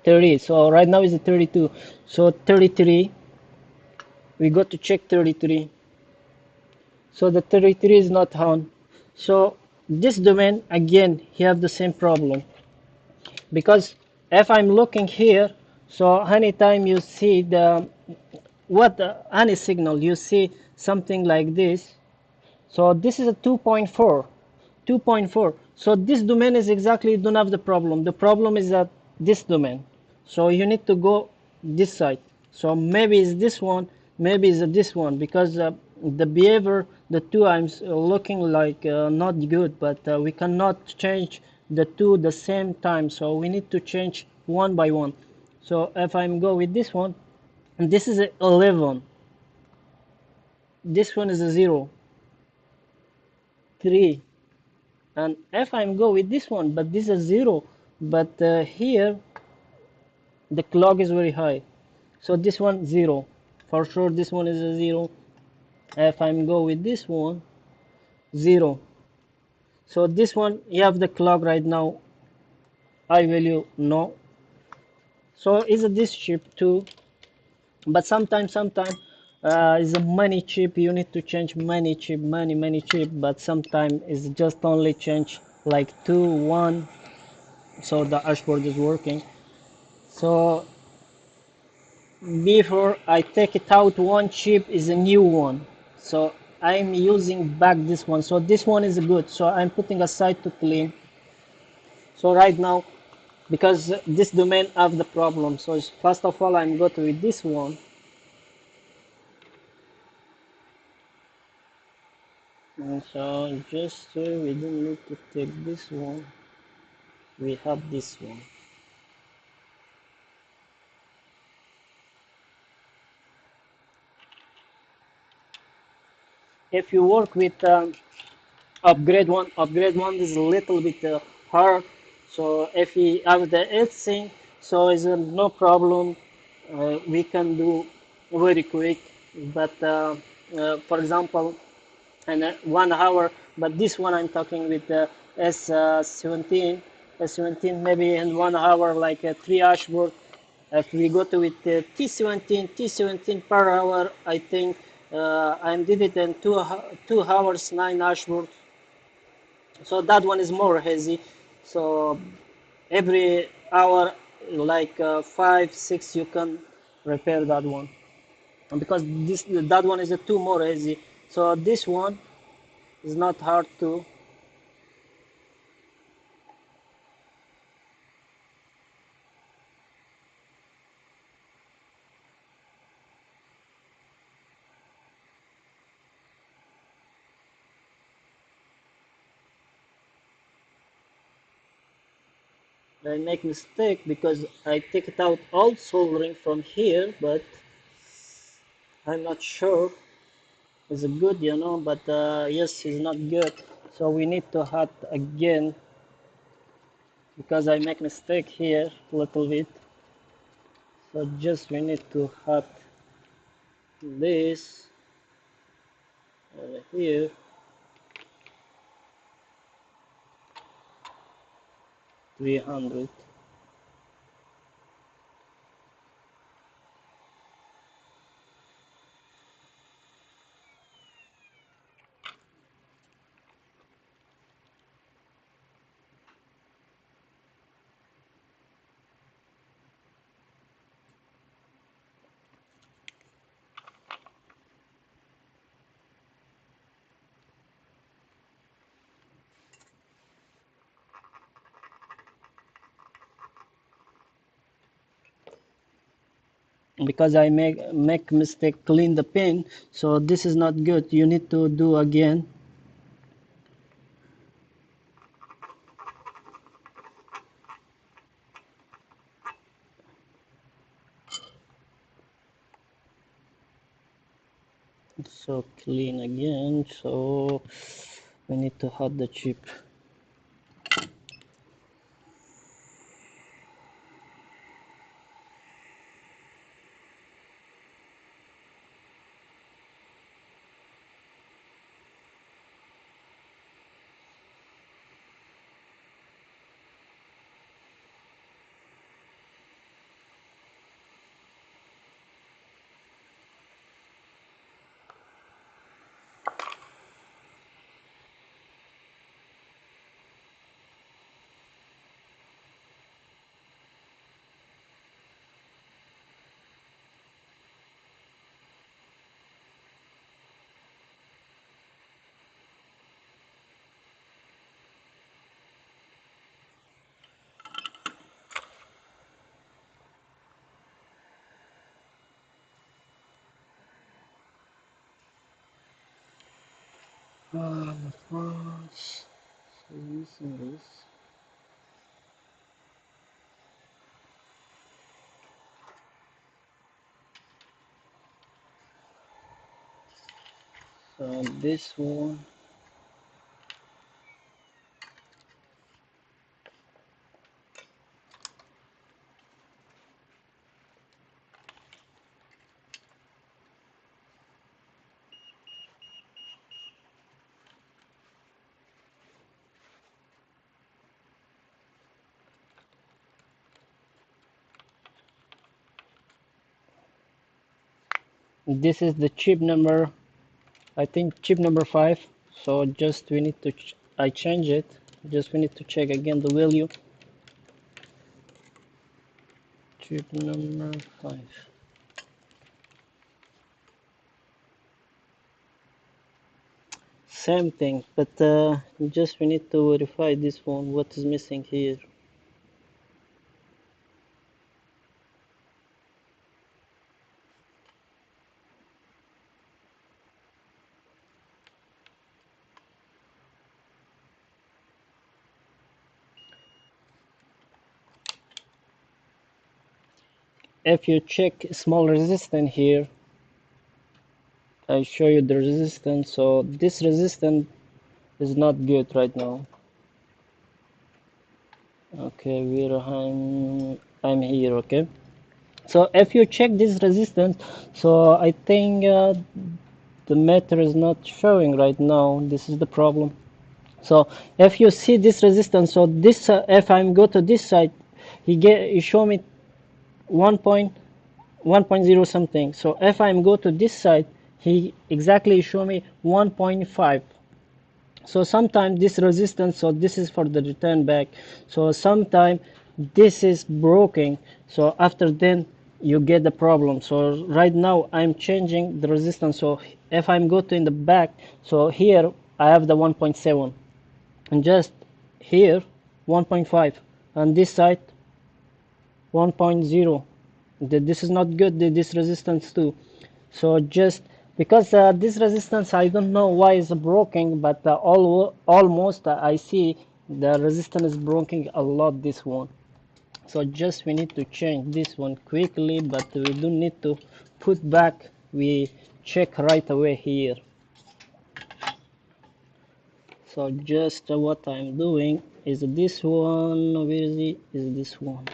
30, so right now is 32, so 33 we got to check 33, so the 33 is not on. So this domain again he have the same problem, because if I'm looking here, so anytime you see the what any signal you see something like this, so this is a 2.4, 2.4. So this domain is exactly don't have the problem. The problem is that this domain. So you need to go this side. So maybe it's this one, maybe it's this one, because the behavior, the two I'm looking like not good, but we cannot change the two the same time. So we need to change one by one. So if I'm go with this one, and this is a 11, this one is a 0, 3, and if I'm go with this one, but this is 0, but here the clock is very high, so this one 0, for sure this one is a 0. If I'm go with this one, 0, so this one you have the clock right now high value, no, so is this chip too, but sometimes is a money chip, you need to change money chip, money chip, but sometimes it's just only change like 2 1, so the hashboard is working. So before I take it out, one chip is a new one, so I'm using back this one, so this one is good, so I'm putting aside to clean. So right now, because this domain have the problem, so first of all I'm going to with this one, and so just we don't need to take this one, we have this one. If you work with upgrade one is a little bit hard, so if we have the ASIC, so is no problem, we can do very quick, but for example in 1 hour, but this one I'm talking with S17, S17 maybe in 1 hour like 3 hashboard. If we go to with T17 per hour, I think I did it in 2 hours 9 hashboard, so that one is more easy. So every hour like 5 6 you can repair that one. And because that one is a too more easy, so this one is not hard to. I make mistake because I take it out all soldering from here, but I'm not sure it's good, but yes, it's not good. So we need to hot again because I make mistake here a little bit. So just we need to hot this over here. $300. Because I make mistake clean the pin, so this is not good. You need to do again. So clean again. So we need to hot the chip. France. So missing this. So this one. This is the chip number, I think chip number 5. So just we need to, I change it. Just we need to check again the value. Chip number 5. Same thing, but just we need to verify this one, what is missing here. If you check small resistance here, I show you the resistance. So this resistance is not good right now. Okay, where I'm here. Okay, so if you check this resistance, so I think the meter is not showing right now. This is the problem. So if you see this resistance, so this if I'm go to this side, he show me 1.0 something. So if I'm go to this side, he exactly show me 1.5. So sometimes this resistance, so this is for the return back. So sometimes this is broken. So after then you get the problem. So right now I'm changing the resistance. So if I'm go to in the back, so here I have the 1.7 and just here 1.5 and this side 1.0. This is not good, this resistance too. So just because this resistance I don't know why it's broken, but almost I see the resistance is broken a lot, this one. So just we need to change this one quickly, but we don't need to put back, we check right away here. So just what I'm doing is this one, where is it, is this one.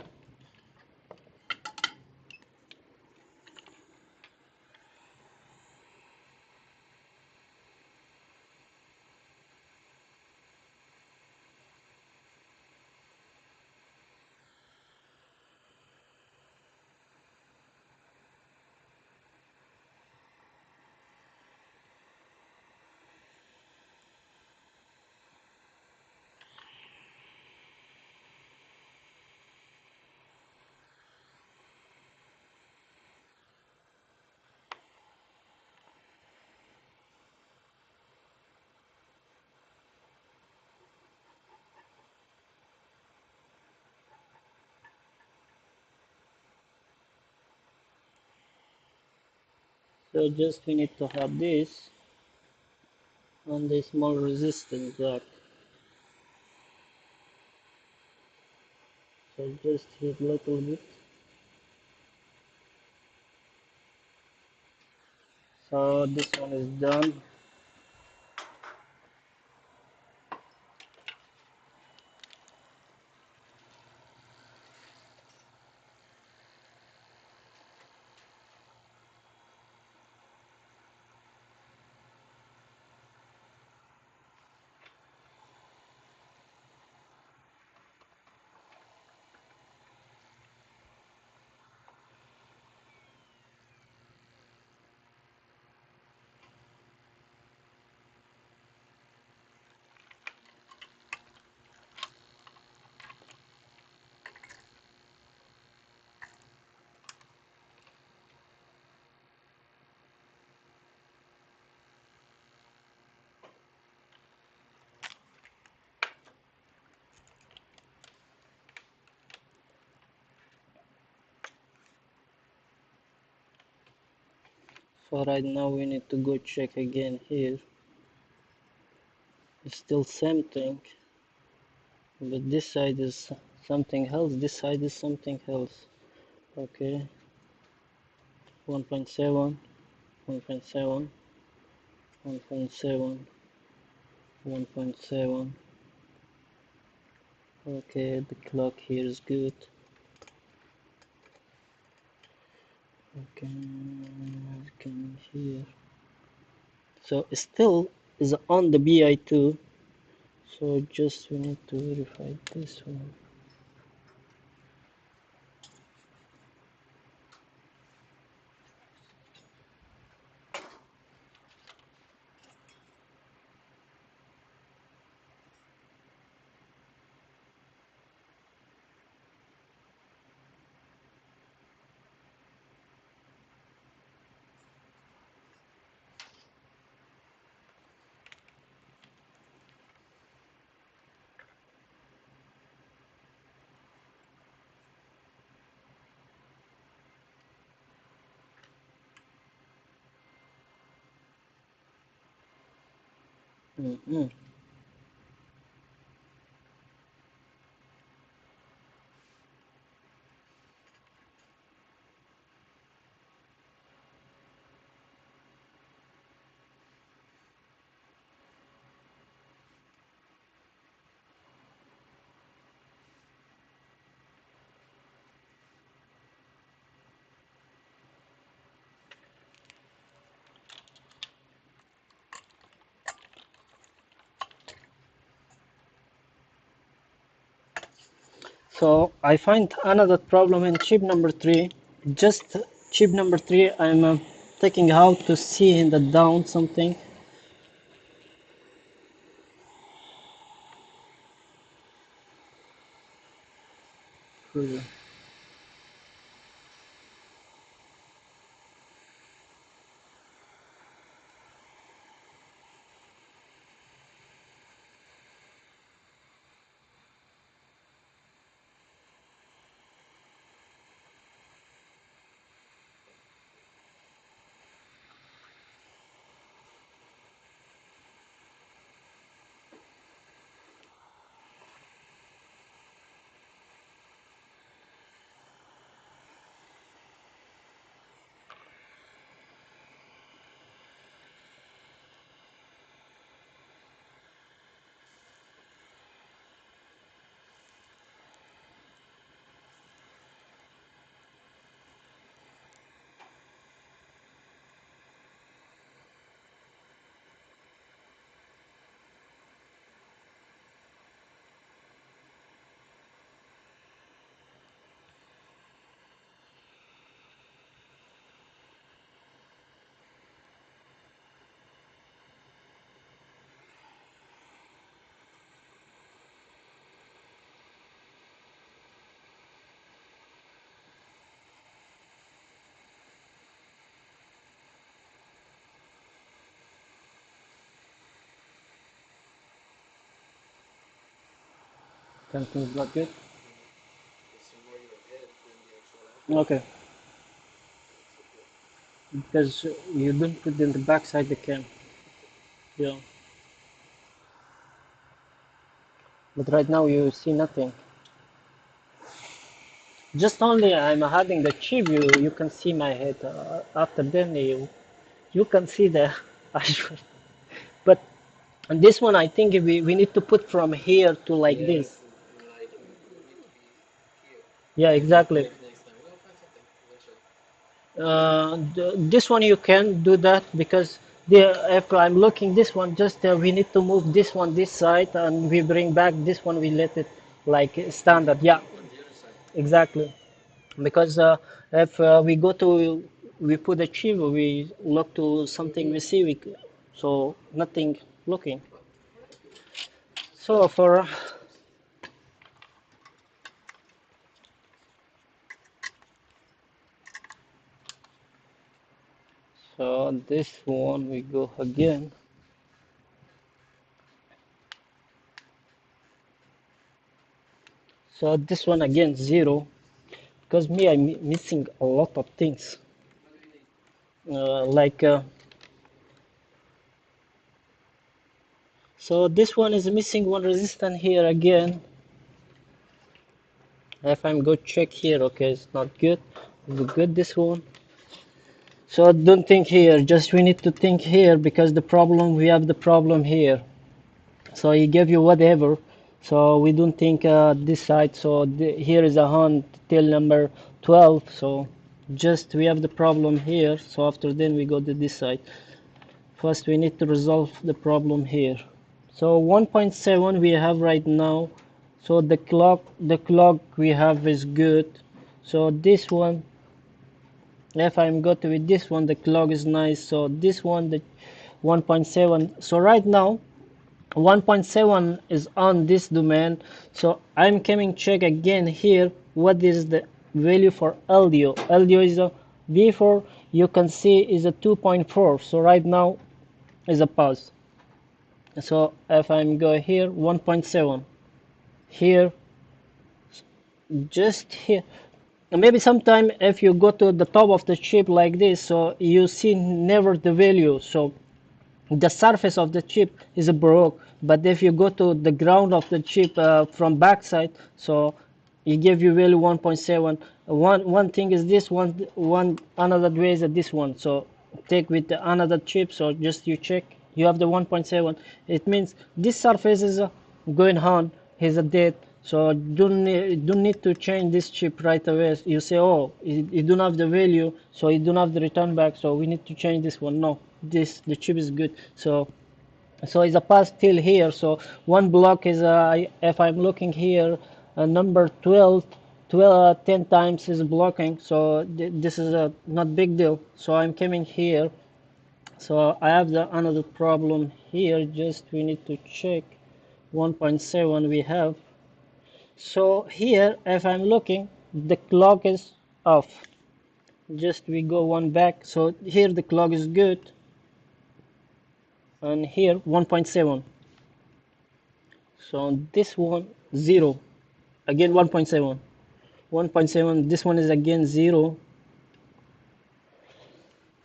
So just we need to have this on the small resistance jack. So just hit a little bit. So this one is done. So right now we need to go check again here. It's still same thing, but this side is something else, this side is something else. Okay, 1.7, 1.7, 1.7, 1.7. Okay, the clock here is good. Okay, can here. So it still is on the BI2. So just we need to verify this one. Mm-hmm. So I find another problem in chip number 3. Just chip number 3, I'm taking out to see in the down something. Something's not good. Okay, because you don't put in the backside the cam. Yeah, but right now you see nothing. Just only I'm hiding the chip. You can see my head. After then you can see the actual. But this one I think we need to put from here to like this. Yeah, exactly. This one you can do that because if I'm looking this one, just we need to move this one this side and we bring back this one. We let it like standard. Yeah, exactly. Because if we go to we put a chip, we look to something we see, so nothing looking. So for so this one we go again. So this one again 0 because me I'm missing a lot of things. Like so this one is missing one resistance here again. If I'm go check here, okay, it's not good. We good this one. So don't think here, just we need to think here because the problem we have the problem here. So he gave you whatever. So we don't think this side. So here is a hunt till number 12. So just we have the problem here. So after then we go to this side. First we need to resolve the problem here. So 1.7 we have right now. So the clock we have is good. So this one, if I'm got with this one, the clock is nice. So this one, the 1.7. So right now 1.7 is on this domain. So I'm coming check again here what is the value for LDO. LDO is a before you can see is a 2.4. So right now is a pause. So if I'm go here 1.7 here, just here, maybe sometime if you go to the top of the chip like this, so you see never the value. So the surface of the chip is broke, but if you go to the ground of the chip from backside, so it give you value 1.7. One thing is this one another way is this one. So take with the another chip, so just you check you have the 1.7. It means this surface is going on, is a dead. So don't need to change this chip right away. You say, oh, it don't have the value, so it don't have the return back. So we need to change this one. No, the chip is good. So it's a pass till here. So one block is if I'm looking here, number 12, 10 times is blocking. So this is a not big deal. So I'm coming here. So I have the another problem here. Just we need to check 1.7 we have. So here, if I'm looking, the clock is off. Just we go one back. So here the clock is good, and here 1.7. So this one 0, again 1.7, 1.7. This one is again 0.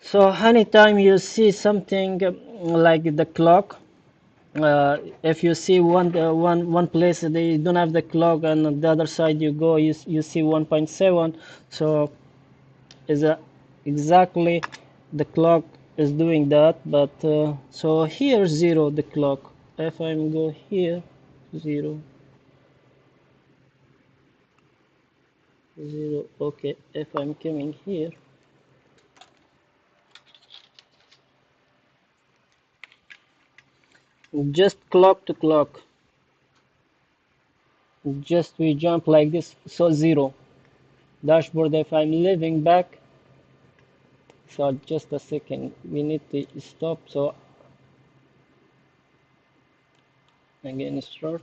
So anytime you see something like the clock, if you see one place they don't have the clock, and on the other side you go, you see 1.7. So is exactly the clock is doing that. But so here 0 the clock. If I'm go here 0, 0. Okay, if I'm coming here, just clock to clock, just we jump like this. So 0 dashboard. If I'm leaving back, so just a second, we need to stop. So again start.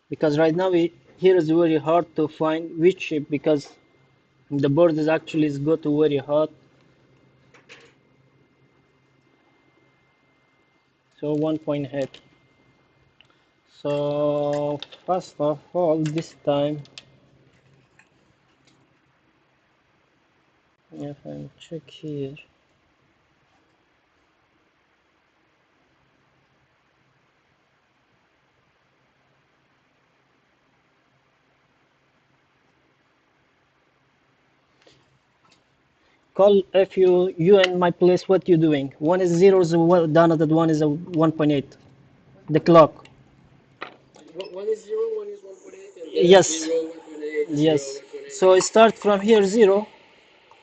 Because right now here is very hard to find which chip because the board is actually is got very hot. So 1.8. So first of all, this time, if I check here, call if you in my place, what you doing? One is zero, the another one is a 1.8. The clock. One is 0, one is 1.8, and Yes. 0, 1.8, 0, Yes. 1.8, So I start from here 0,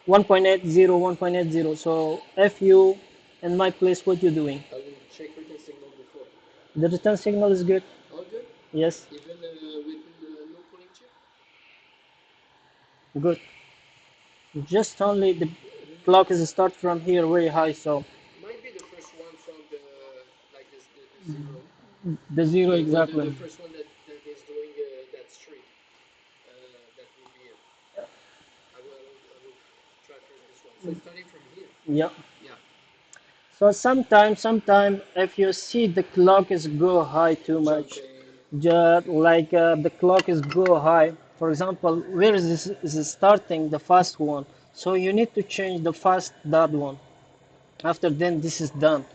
1.8, 0, 1.8, 0. So if you in my place, what you doing? I will check return signal before. The return signal is good. All good? Yes. Even with no cooling chip? Good. Just only the clock is start from here very high, so Might be the first one from the, like this, the 0. the zero exactly. The first one that is doing that streak. That will be it. I will try first this one. So it's starting from here. Yeah. Yeah. So sometime if you see the clock is go high too much, Jumping. just like the clock is go high. For example, where is this is starting the fast one? So you need to change the fast that one. After then this is done,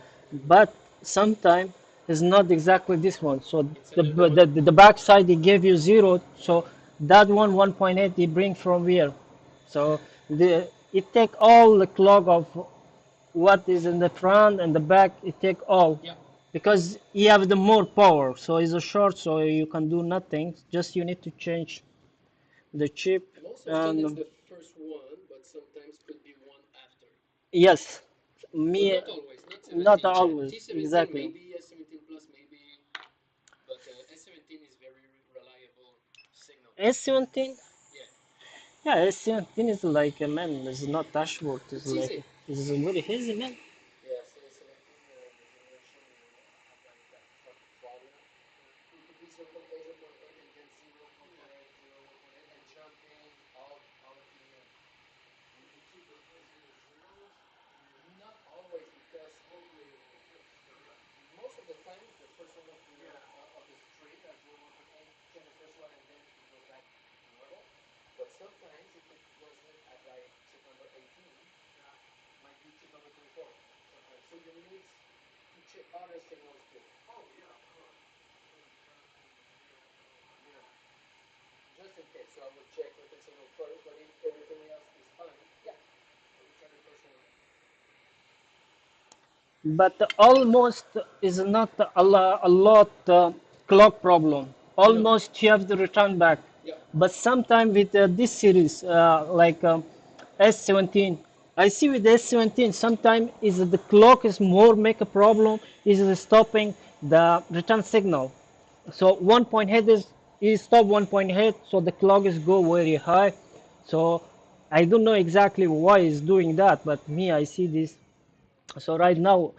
but sometime it's not exactly this one. So It's another one. the back side he gave you zero. So that one 1.8 he bring from here. So the it take all the clock of what is in the front and the back. It take all. Yeah. Because you have the more power, so it's a short, so you can do nothing. Just you need to change the chip. Most often And it's the first one, but sometimes could be one after. yes, But me not always, not not 17. always T17 exactly. maybe, S17 plus maybe, but S17 is very reliable signal. S17, Yeah, yeah, S17 is like a man. It's not dashboard. It's it's like easy. it's very easy, man. Yes, S17 the generation have like that problem. It could be 0.8, 0.8, and then 0.8, 0.8, and jumping all of the you keep the first zero zeros? Not always, because most of the time the first one of the string at 0.1.8 check the first one and then it goes back to normal. But sometimes if it does it at like chip number 18, might be chip number 24 sometimes. So you need to check other signals too. Yeah, just in case. So I would check return signal first, but if everything else is fine, yeah, I would try the first one. But almost is not a lot clock problem. No. Almost you have to return back. Yeah. But sometimes with this series, like S17, I see with S17 sometimes is the clock is more make a problem is stopping the return signal. So 1.8 is stop 1.8, so the clock is go very high. So I don't know exactly why it's doing that, but me I see this. So right now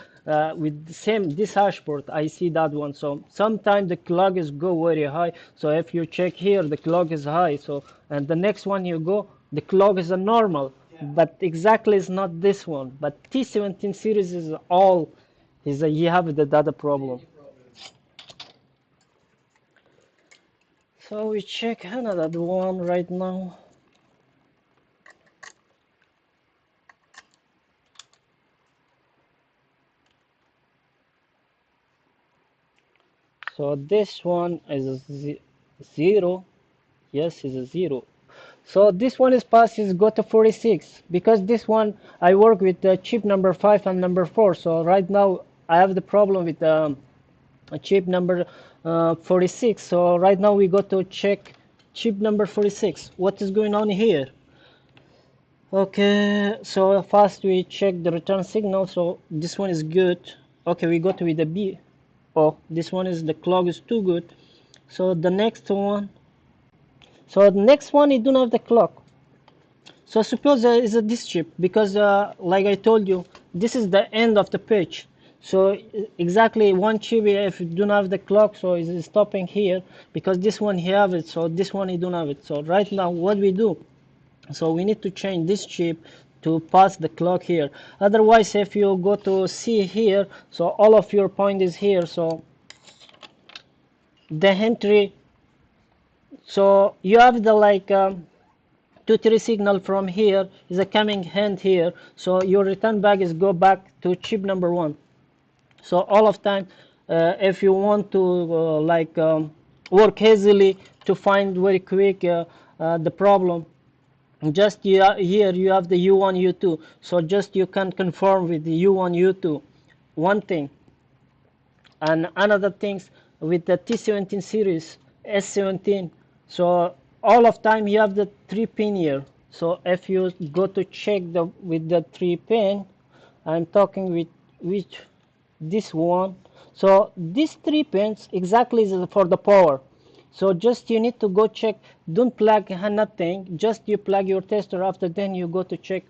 with the same this hashboard I see that one. So sometimes the clock is go very high. So if you check here the clock is high. So and the next one you go the clock is a normal. Yeah. But exactly it's not this one. But T17 series is all is a you have the data problem. So we check another one right now. So this one is a zero. Yes, is a zero. So this one is passed is go to 46 because this one I work with the chip number 5 and number 4. So right now I have the problem with a chip number 46. So right now we go to check chip number 46. What is going on here? Okay, so first we check the return signal. So this one is good. Okay, we got with the B. Oh, this one is the clock is too good. So the next one. So the next one, you don't have the clock. So suppose is a this chip because like I told you, this is the end of the page. So exactly one chip, if you don't have the clock, so it's stopping here because this one he have it, so this one he don't have it. So right now what we do, so we need to change this chip to pass the clock here. Otherwise, if you go to see here, so all of your point is here, so the entry, so you have the like 2 3 signal from here is a coming hand here, so your return back is go back to chip number one. So all of time, if you want to work easily to find very quick the problem, just here you have the U1 U2, so just you can confirm with the U1 U2 one thing. And another things with the T17 series S17, so all of time you have the 3 pin here. So if you go to check the with the 3 pin, I'm talking with which this one, so these 3 pins exactly is for the power. So just you need to go check, don't plug nothing, just you plug your tester, after then you go to check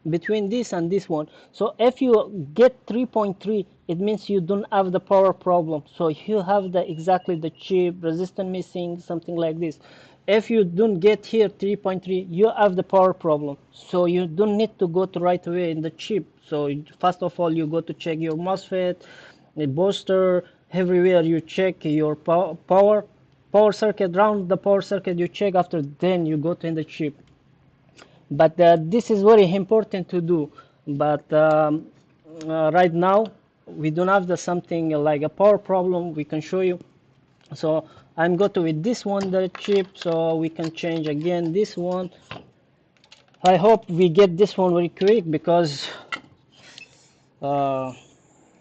between this and this one. So if you get 3.3, it means you don't have the power problem, so you have the exactly the chip resistance missing, something like this. If you don't get here 3.3, you have the power problem, so you don't need to go to right away in the chip. So first of all you go to check your MOSFET, the booster, everywhere you check your power circuit, round the power circuit you check, after then you go to in the chip. But this is very important to do. But right now we don't have the something like a power problem we can show you. So I'm going to with this one the chip, so we can change again this one. I hope we get this one very quick because uh,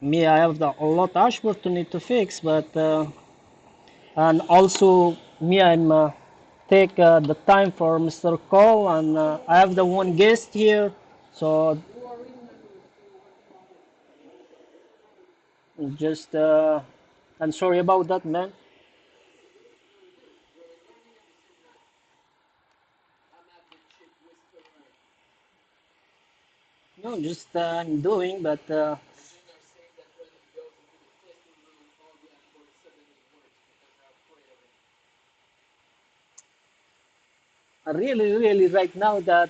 me I have a lot of Hashboard to need to fix, but and also me I'm take the time for Mr. Call, and I have the one guest here, so just I'm sorry about that, man. I'm at the chip whisperer, No, just I'm doing, but and then they're saying that when he goes into the testing room, all the dashboard suddenly works because they're afraid of him. really, right now that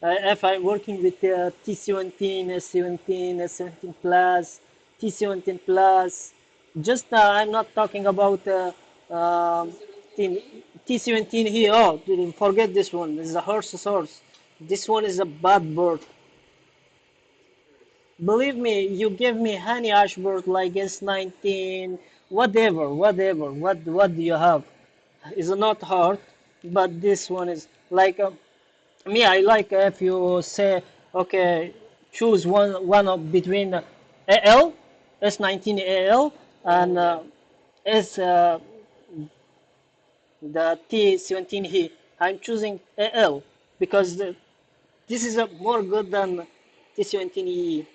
if I'm working with T17, S17, S17 Plus, T17 Plus, just I'm not talking about T17E, T17 here. Oh, forget this one. This is a horse source. This one is a bad bird. teachers. Believe me, you give me honey Ashburn like S19, whatever. What do you have? It's not hard, but this one is like me. I like if you say okay, choose one of between AL S19 AL and S the T17 here. I'm choosing AL because this is a more good than T17E.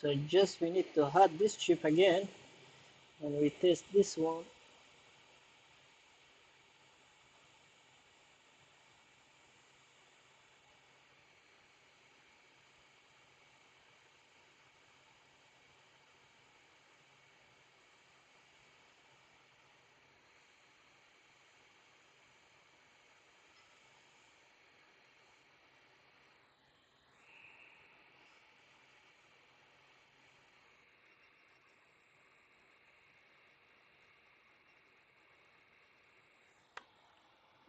So just we need to add this chip again and we test this one.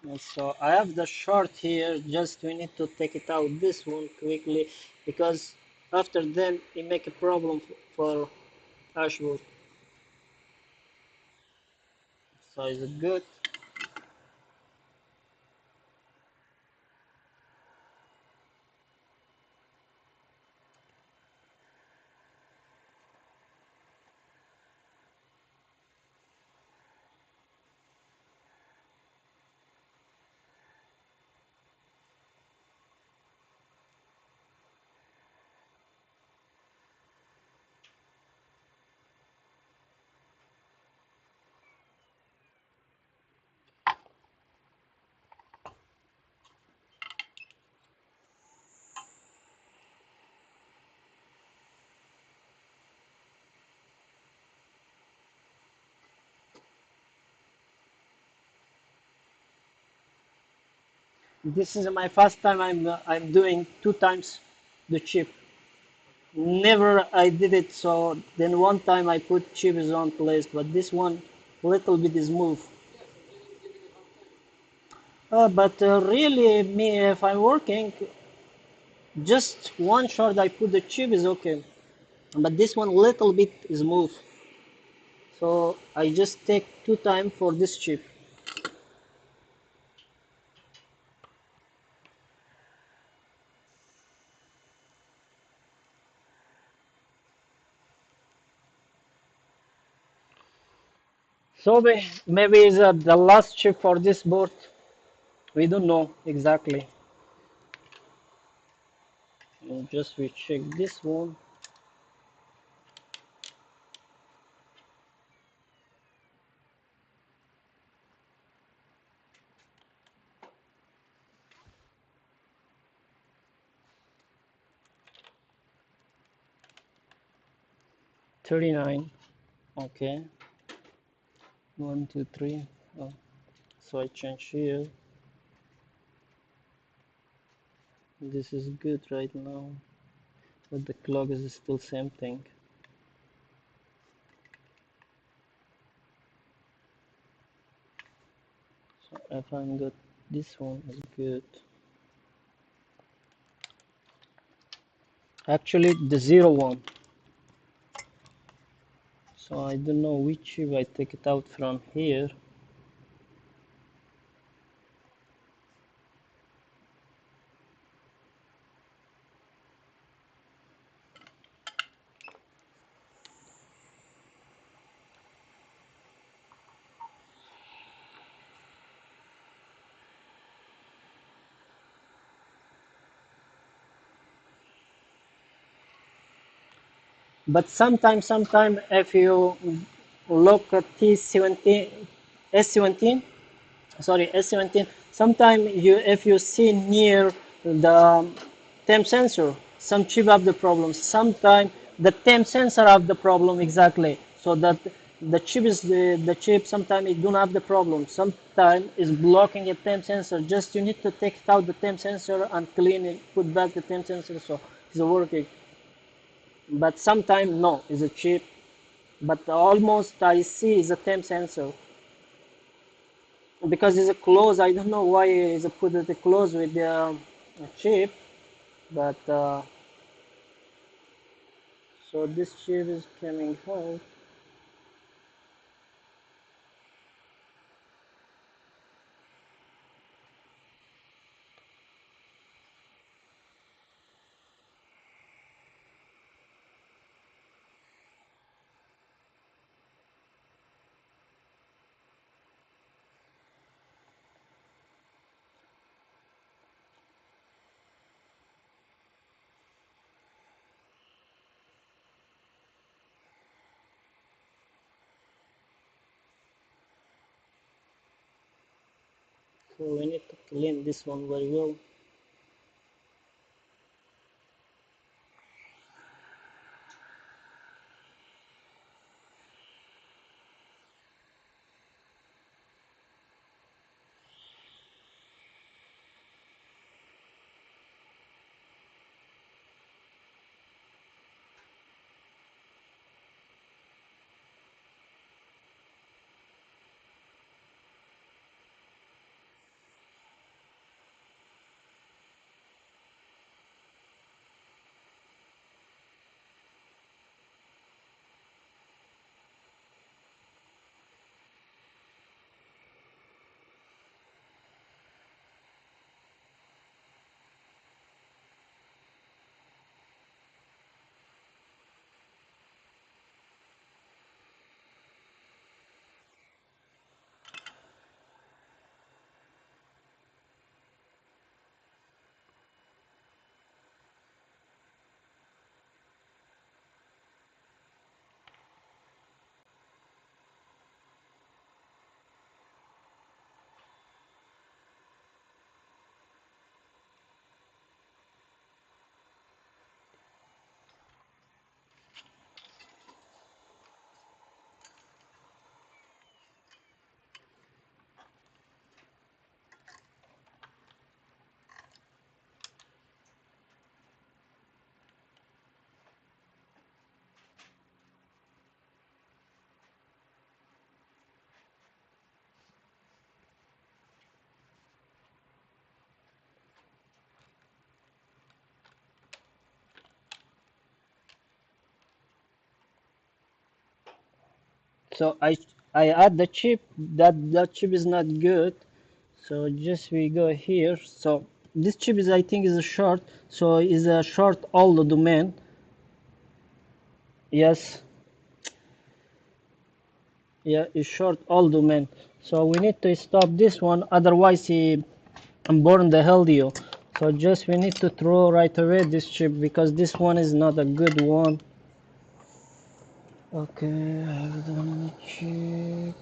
And so I have the short here, just we need to take it out this one quickly because after then it make a problem for Ashwood. So is it good? This is my first time I'm doing two times the chip. Never I did it, so then one time I put chip is on place, but this one little bit is move. Yes, I'm giving you a hard time. But really, me if I'm working, just one shot I put the chip is okay. But this one little bit is move, so I just take two time for this chip. So maybe is the last chip for this board. We don't know exactly. Just we check this one. 39. Okay. One, two, three. Oh, so I change here. This is good right now, but the clock is still same thing. So if I'm good, this one is good. Actually, the 01. So I don't know which if I take it out from here. But sometime if you look at T17, S17, sorry, S17, sometime you if you see near the temp sensor, some chip have the problem. Sometime the temp sensor have the problem exactly. So that the chip is the chip. Sometimes it don't have the problem. Sometimes it's blocking a temp sensor. Just you need to take out the temp sensor and clean it, put back the temp sensor so it's working. But sometimes no, it's a chip. But almost I see is a temp sensor because it's a close. I don't know why it's put it close with the chip, but so this chip is coming out. So we need to clean this one very well. So I add the chip. That chip is not good. So just we go here. So this chip is, I think, is a short. So is a short all the domain. Yes, yeah, it's short all domain. So we need to stop this one. Otherwise, he burn the LDO. So just we need to throw right away this chip because this one is not a good one. Okay, I have done the chip.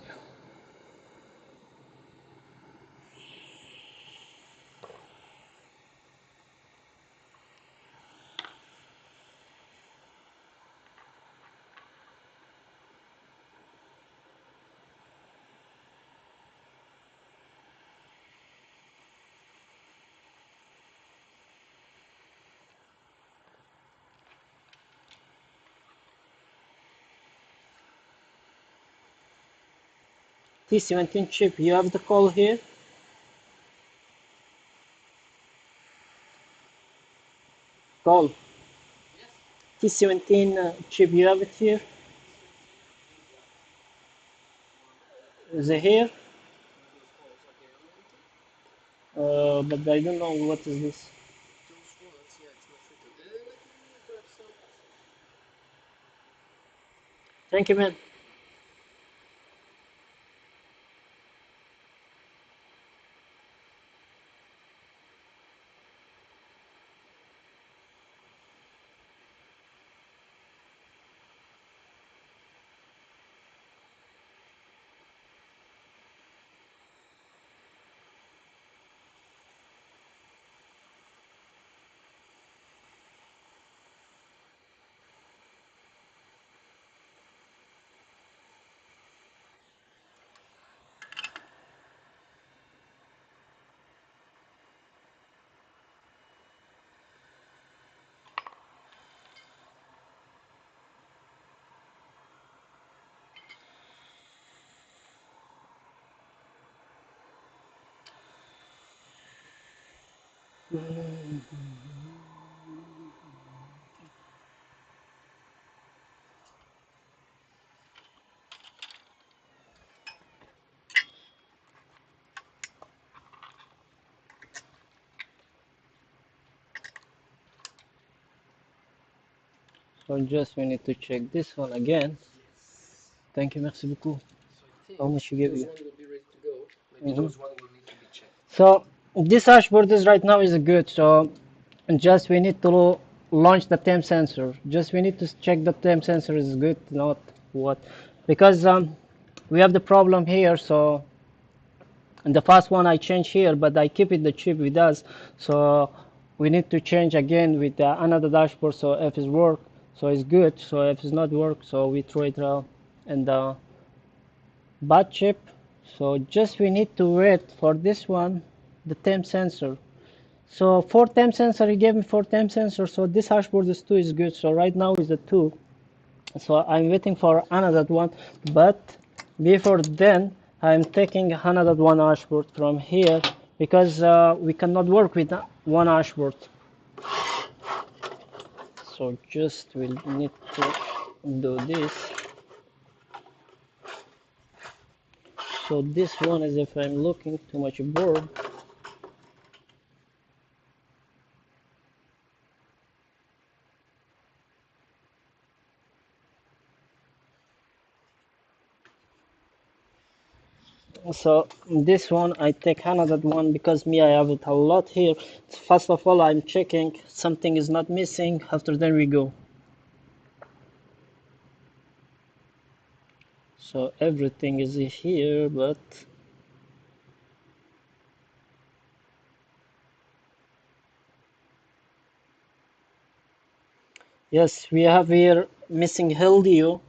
T17 chip, you have the call here? Call. T17 chip, you have it here? Is it here? But I don't know what is this. Thank you, man. So just we need to check this one again. Thank you, merci beaucoup. How much you give you? Mhm. So this dashboard is right now is good. So just we need to launch the temp sensor. Just we need to check the temp sensor is good, not what, because we have the problem here. So and the first one I change here, but I keep it the chip with us. So we need to change again with another dashboard. So if it's work, so it's good. So if it's not work, so we throw it out and bad chip. So just we need to wait for this one, the temp sensor. So for temp sensor, he gave me for temp sensor. So this dashboard is 2 is good. So right now is the 2. So I'm waiting for another one. But before then, I'm taking another one dashboard from here because we cannot work with one dashboard. So just we'll need to do this. So this one is if I'm looking too much bored. So this one I take another one because me I have it a lot here. First of all I'm checking something is not missing. After then we go. So everything is here, but yes, we have here missing LDO.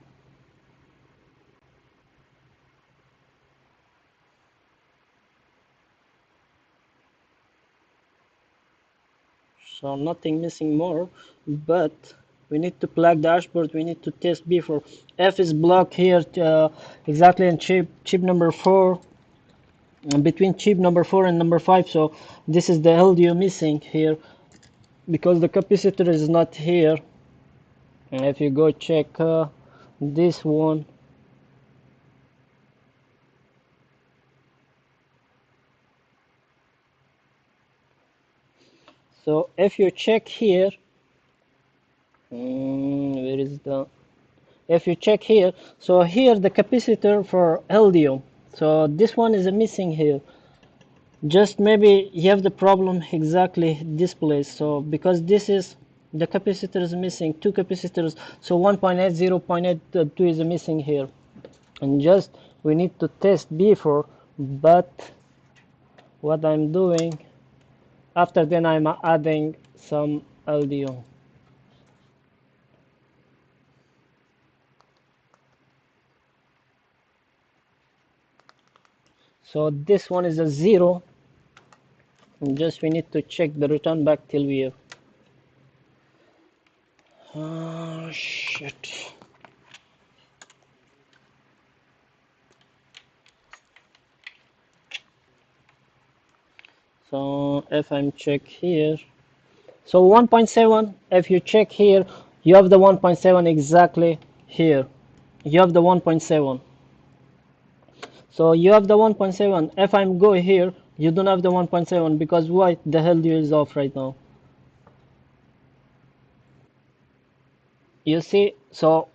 So nothing missing more, but we need to plug the dashboard. We need to test before. F is blocked here exactly in chip number 4, between chip number 4 and number 5. So this is the LDO missing here because the capacitor is not here. And if you go check this one, So if you check here, where is the, if you check here, so here the capacitor for LDO, so this one is missing here. Just maybe you have the problem exactly this place. So because this is the capacitor is missing, two capacitors, so 1.8, 0.82 is missing here, and just we need to test before. But what I'm doing after, then I'm adding some LDO. So this one is a 0, and just we need to check the return back till we have. Oh shit. So if I'm check here, so 1.7, if you check here, you have the 1.7 exactly here. You have the 1.7. So you have the 1.7. If I'm go here, you don't have the 1.7 because why? The LDO is off right now. You see, so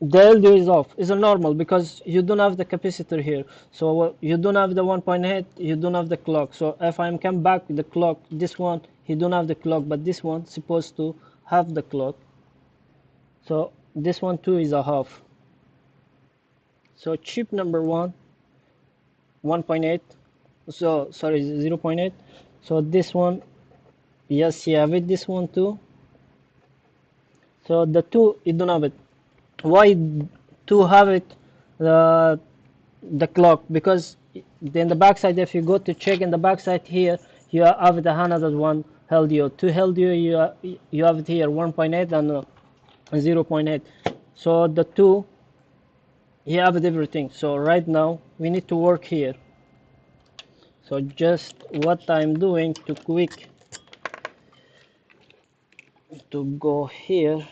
the LDO is off. It's a normal because you don't have the capacitor here. So you don't have the 1.8, you don't have the clock. So if I'm come back the clock, this one, he don't have the clock, but this one supposed to have the clock. So this one too is a half. So chip number one, 1.8. So sorry, 0.8. So this one, yes, you have it. This one too. So the two, you don't have it. Why to have it? The clock, because in the backside, if you go to check in the backside here, you have the another one LDO. Two LDO, you have it here 1.8 and 0.8. So the two, you have it everything. So right now we need to work here. So just what I'm doing to quick to go here.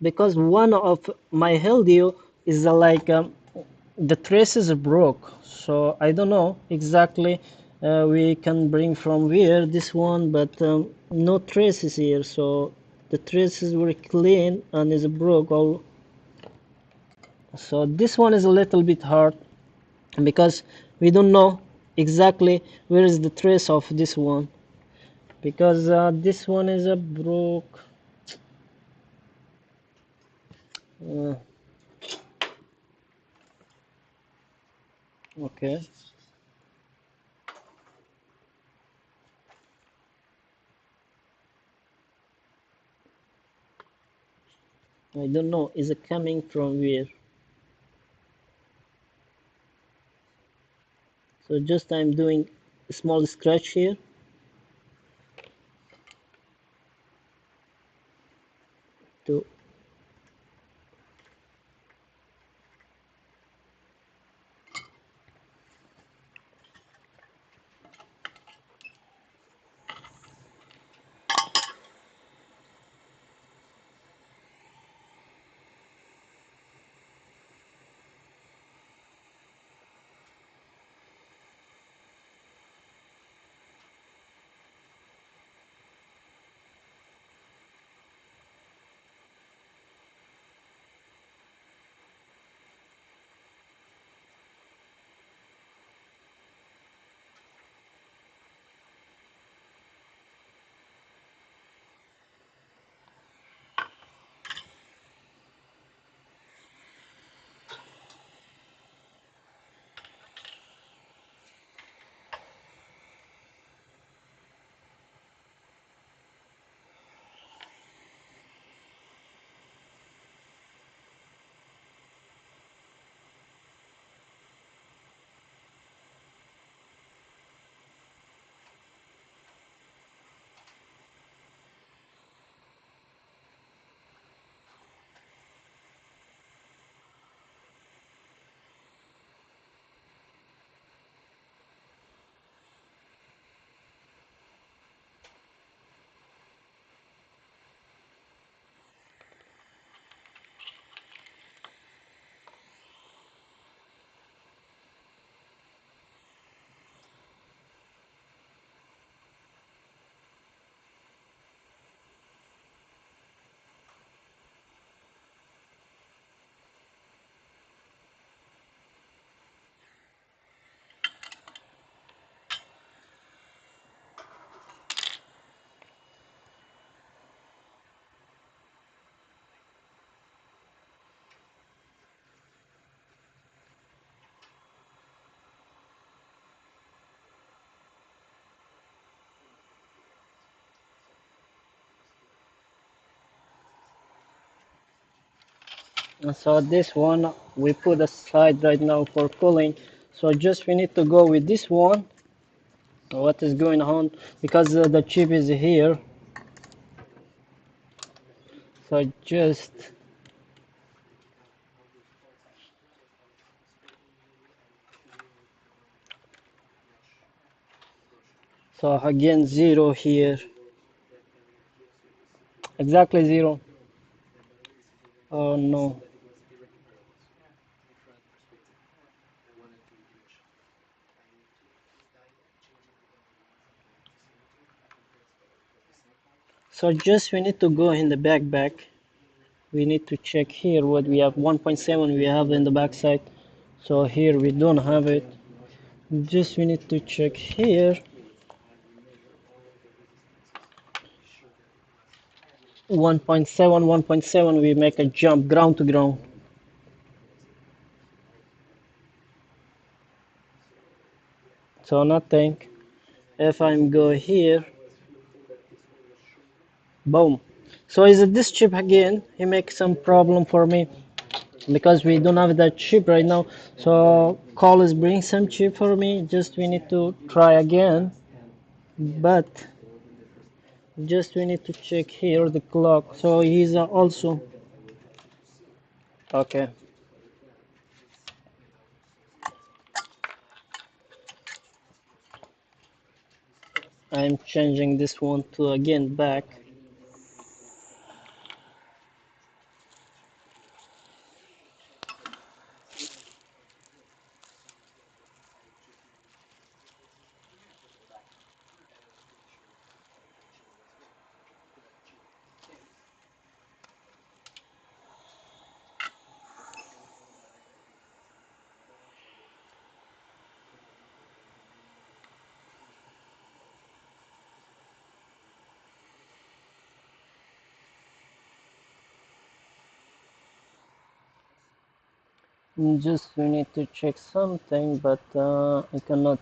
Because one of my LDO is like the traces broke, so I don't know exactly. We can bring from where this one, but no traces here, so the traces were clean and is broke all. So this one is a little bit hard because we don't know exactly where is the trace of this one, because this one is a broke. uh, okay, I don't know is it coming from where. So just I'm doing a small scratch here to. And so this one we put aside right now for cooling. So just we need to go with this one. What is going on? Because the chip is here. So just so again zero here. Exactly zero. Oh no. So just we need to go in the back. We need to check here what we have. 1.7 we have in the back side. So here we don't have it. Just we need to check here. 1.7, 1.7 we make a jump ground to ground. So nothing. If I'm go here, boom. So is it this chip again? He makes some problem for me because we don't have that chip right now. So call is bring some chip for me. Just we need to try again. But just we need to check here the clock. So he's also okay. I'm changing this one to again back. Just we need to check something, but I cannot.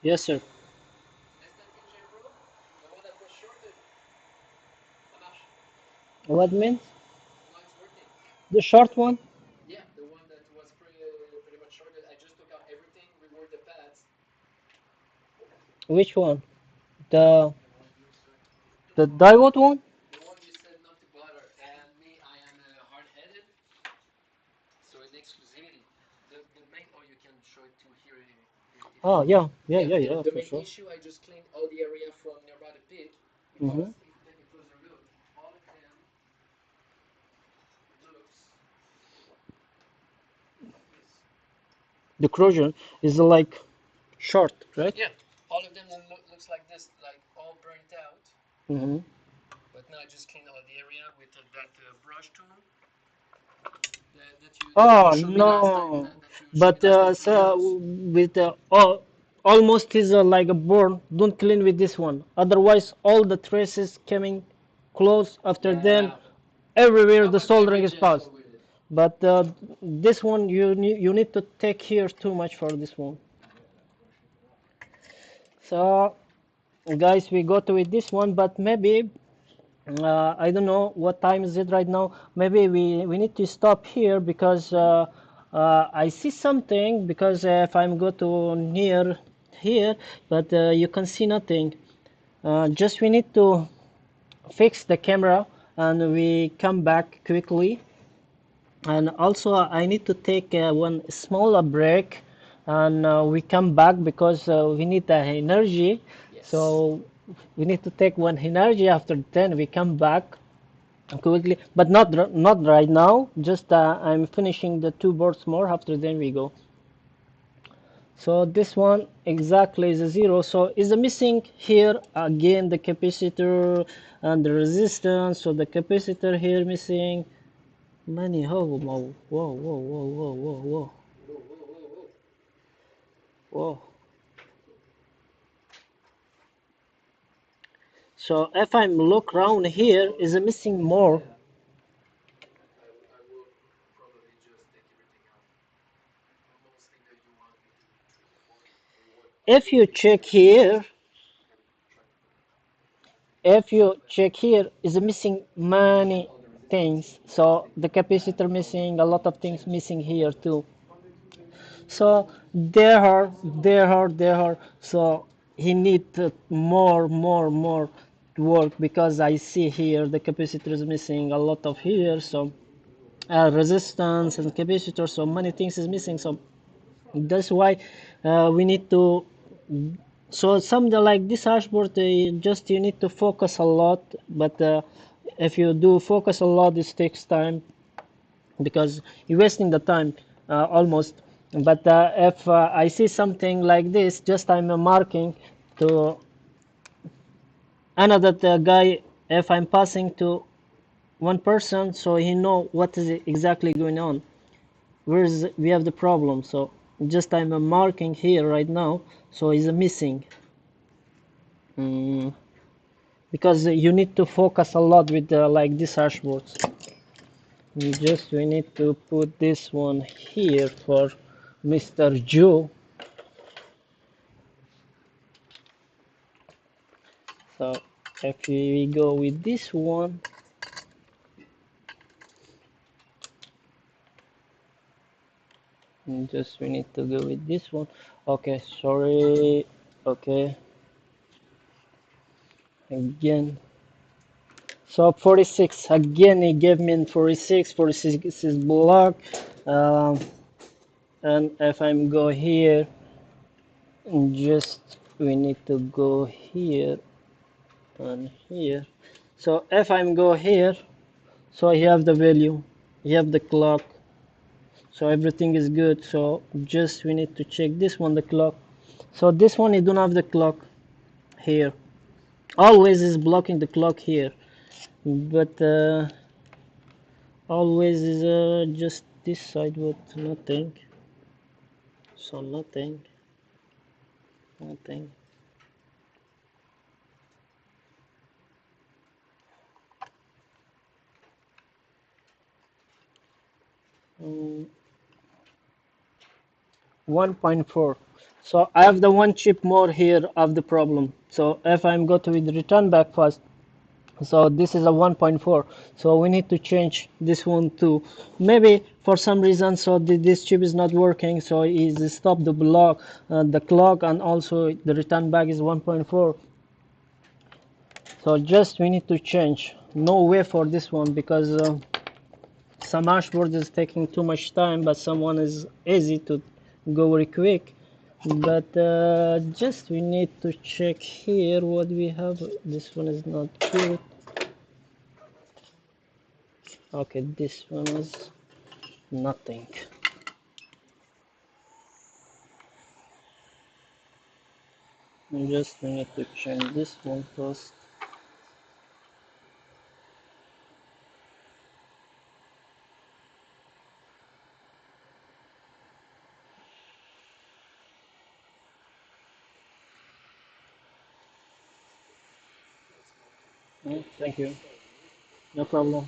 Yes, sir. What means? The short one? Which one? The the diode one? Oh yeah, yeah, for sure. Hmm. The corrosion is like short, right? all of them looks like this, like all burnt out. Mm-hmm. But now I just clean all the area with that brush tool that you Oh showed me last time. no, That you showed me but last time to so use. with almost is like a burn. Don't clean with this one, otherwise all the traces coming close after then Yeah, everywhere I the was very soldering is gentle passed. with it. But this one you need to take here too much for this one. So guys, we got with this one, but maybe I don't know what time is it right now. Maybe we need to stop here because I see something. Because if I'm go to near here, but you can see nothing. Just we need to fix the camera and we come back quickly. And also I need to take one smaller break, and we come back because we need the energy. Yes. So we need to take one energy. After 10 we come back quickly, but not right now. Just I'm finishing the two boards more. After then we go. So this one exactly is a zero. So is a missing here again the capacitor and the resistance. So the capacitor here missing. Many. Oh, whoa, whoa, whoa, whoa, whoa, whoa, whoa, Whoa, whoa, whoa, whoa. whoa. So if I'm look around here, is a missing more. I will probably just take everything out. Mostly that you want me to report, or what are If you you check expecting me here, to try to put if you check here, is missing many things. So the capacitor missing, a lot of things missing here too. So there are. So he need more work, because I see here the capacitor is missing a lot of here. So resistance and capacitor, so many things is missing. So that's why we need to. So something like this dashboard, just you need to focus a lot. But if you do focus a lot, this takes time, because you're wasting the time almost. But if I see something like this, just I'm marking to another guy. If I'm passing to one person, so he know what is exactly going on, where is we have the problem. So just I'm marking here right now, so is missing. mm, because you need to focus a lot with like these dashboards. Just we need to put this one here for Mr. Joe. So if we go with this one, just we need to go with this one. Okay, sorry. Okay, again. So 46 again. He gave me in 46. 46 is block. Um, and if I'm go here, just we need to go here and here. So if I'm go here, so you have the value, you have the clock, so everything is good. So just we need to check this one, the clock. So this one you don't have the clock here, always is blocking the clock here. But always is just this side with nothing. So nothing. 1.4. So I have the one chip more here of the problem. So if I'm go to with return back first, so this is a 1.4. So we need to change this one too. Maybe for some reason, so this chip is not working. So is stop the block, the clock, and also the return back is 1.4. So just we need to change. No way for this one, because some hashboard is taking too much time, but someone is easy to go very quick. But just we need to check here what we have. This one is not good. Okay, this one is nothing. Just we need to change this one first. Thank you. No problem.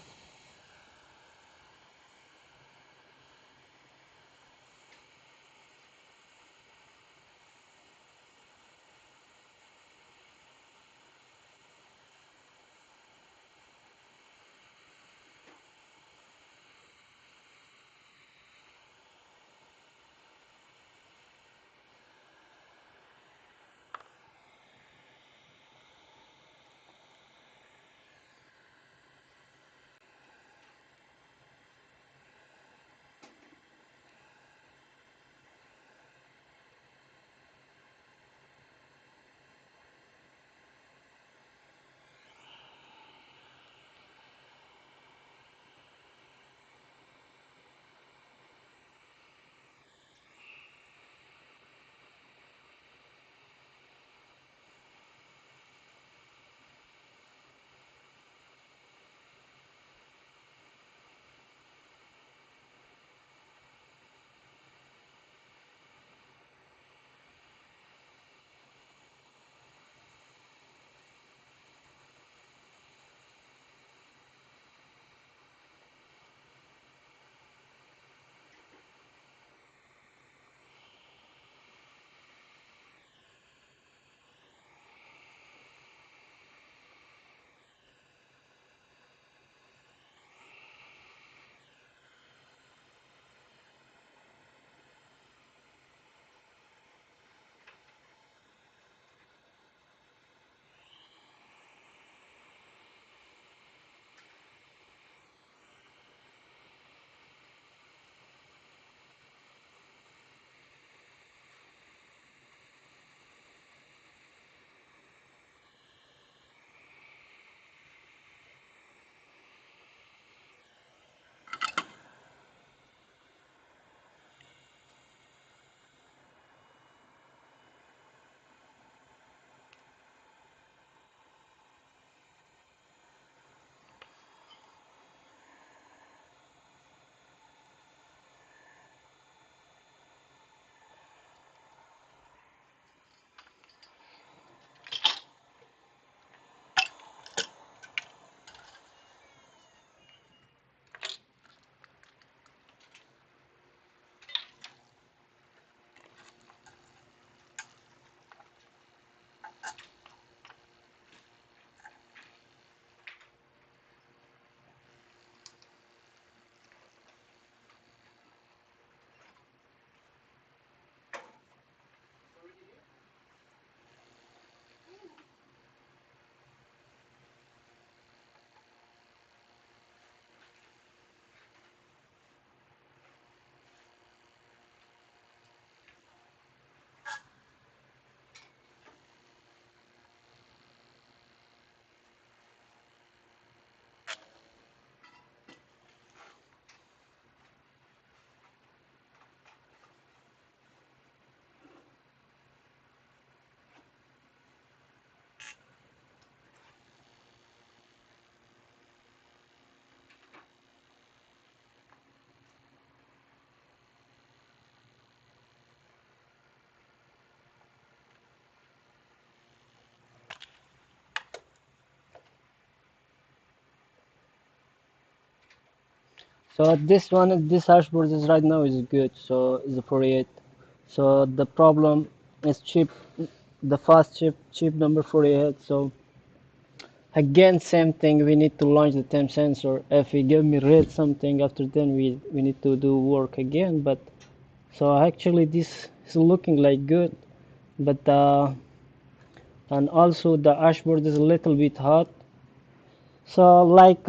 So this one, this hashboard is right now is good. So it's a 48. So the problem is chip, the fast chip number 48. So again, same thing. We need to launch the temp sensor. If we give me read something after, then we need to do work again. But so actually this is looking like good. But and also the dashboard is a little bit hot. So like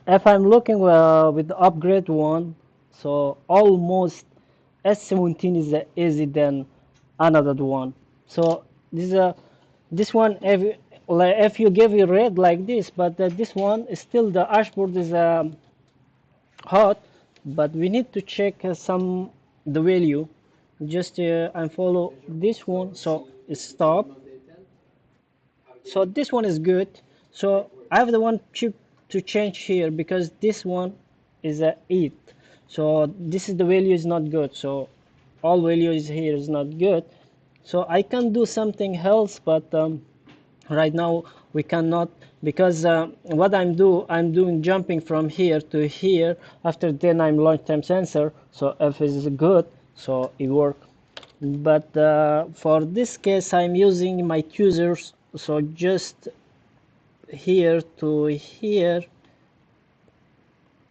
if I'm looking with the upgrade one, so almost S17 is easy than another one. So this one if you give it red like this, but this one is still the dashboard is hot, but we need to check some the value. Just unfollow this one, so stop. So this one is good. So I have the one chip to change here because this one is a 8. So this is the value is not good. So all values here is not good. So I can do something else, but right now we cannot, because what I'm doing jumping from here to here. After then I'm launch time sensor. So if it's good, so it work. But for this case I'm using my tweezers. So just here to here,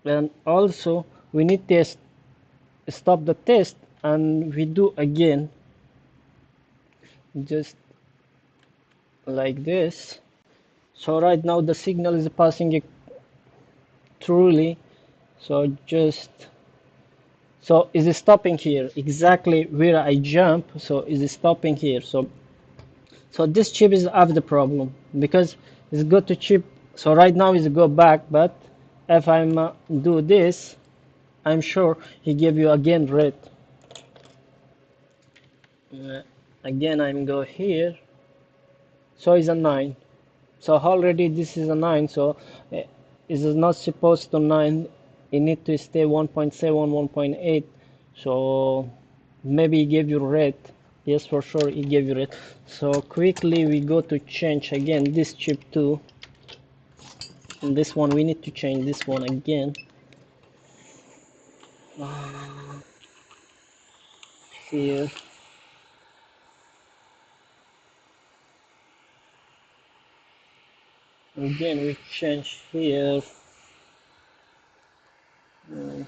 and also we need to stop the test, and we do again just like this. So right now the signal is passing it truly. So just, so is it stopping here exactly where I jump? So is it stopping here? So this chip is have the problem because it's got to chip. So right now it's go back, but if I'm do this, I'm sure he give you again red. Uh, Again I'm go here. So it's a 9. So already this is a 9. So uh, it is not supposed to 9. It need to stay 1.7, 1.8. So maybe he gave you red. Yes, for sure he gave you red. So quickly we go to change again this chip too. And this one we need to change this one again. Here again we change here. Mm,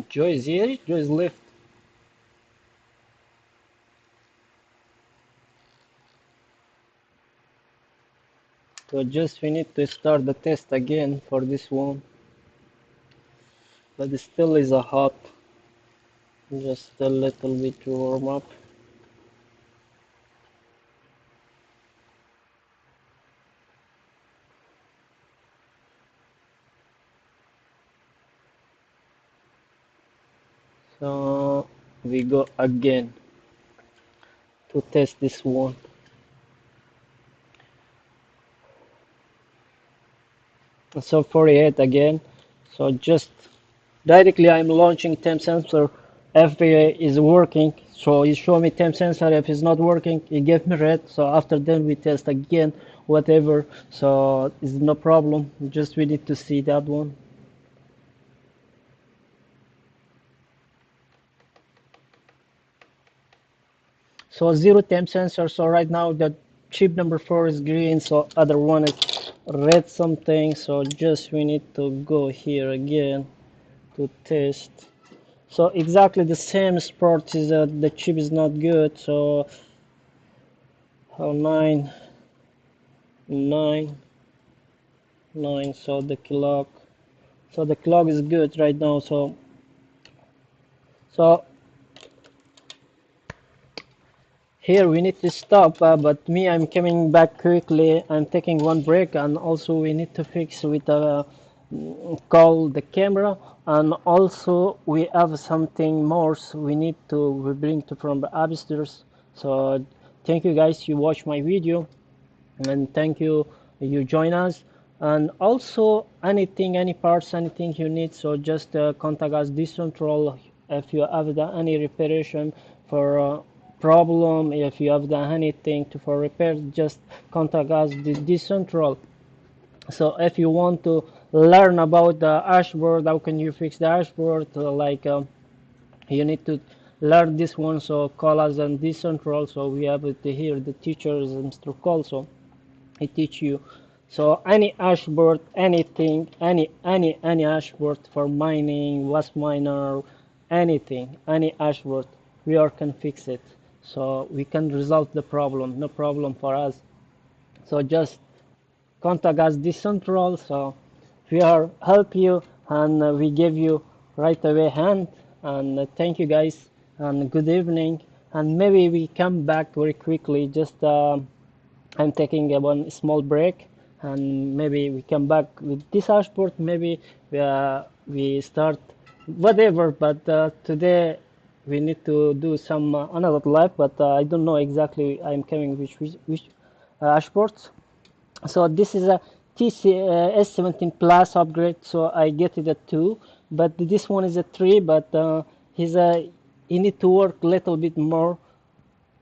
Joy is here. Joy is left. So just we need to start the test again for this one, but it still is a hot. Just a little bit to warm up. So we go again to test this one. So 48 again. So just directly I'm launching temp sensor. FBA is working. So he showed me temp sensor. If it's not working, he gave me red. So after then we test again, whatever. So it's no problem. Just we need to see that one. So zero temp sensor. So right now the chip number 4 is green. So other one is red something. So just we need to go here again to test. So exactly the same sport is the chip is not good. So how 9. So the clock. So the clock is good right now. So here we need to stop. But me, I'm coming back quickly. I'm taking one break, and also we need to fix with call the camera, and also we have something more we need to we bring to from the upstairs. So thank you guys, you watch my video, and thank you you join us. And also anything, any parts, anything you need, so just contact us decentral if you have done any reparation for problem. If you have done anything to for repair, just contact us decentral. So if you want to learn about the Hashboard, how can you fix the Hashboard, you need to learn this one, so call us on decentral. So we have it here, the teachers Mr. Call, so I teach you. So any Hashboard, anything, any Hashboard for mining, was miner, anything, any Hashboard, we are can fix it. So we can resolve the problem, no problem for us. So just contact us decentral. So we are help you, and we give you right away hand. And thank you guys, and good evening. And maybe we come back very quickly. Just I'm taking a one small break, and maybe we come back with this Hashboard. Maybe we start whatever. But today we need to do some another live. But I don't know exactly. I'm coming which Hashboards. So this is a TC S17 Plus upgrade. So I get it at 2, but this one is a 3. But he's a he need to work a little bit more.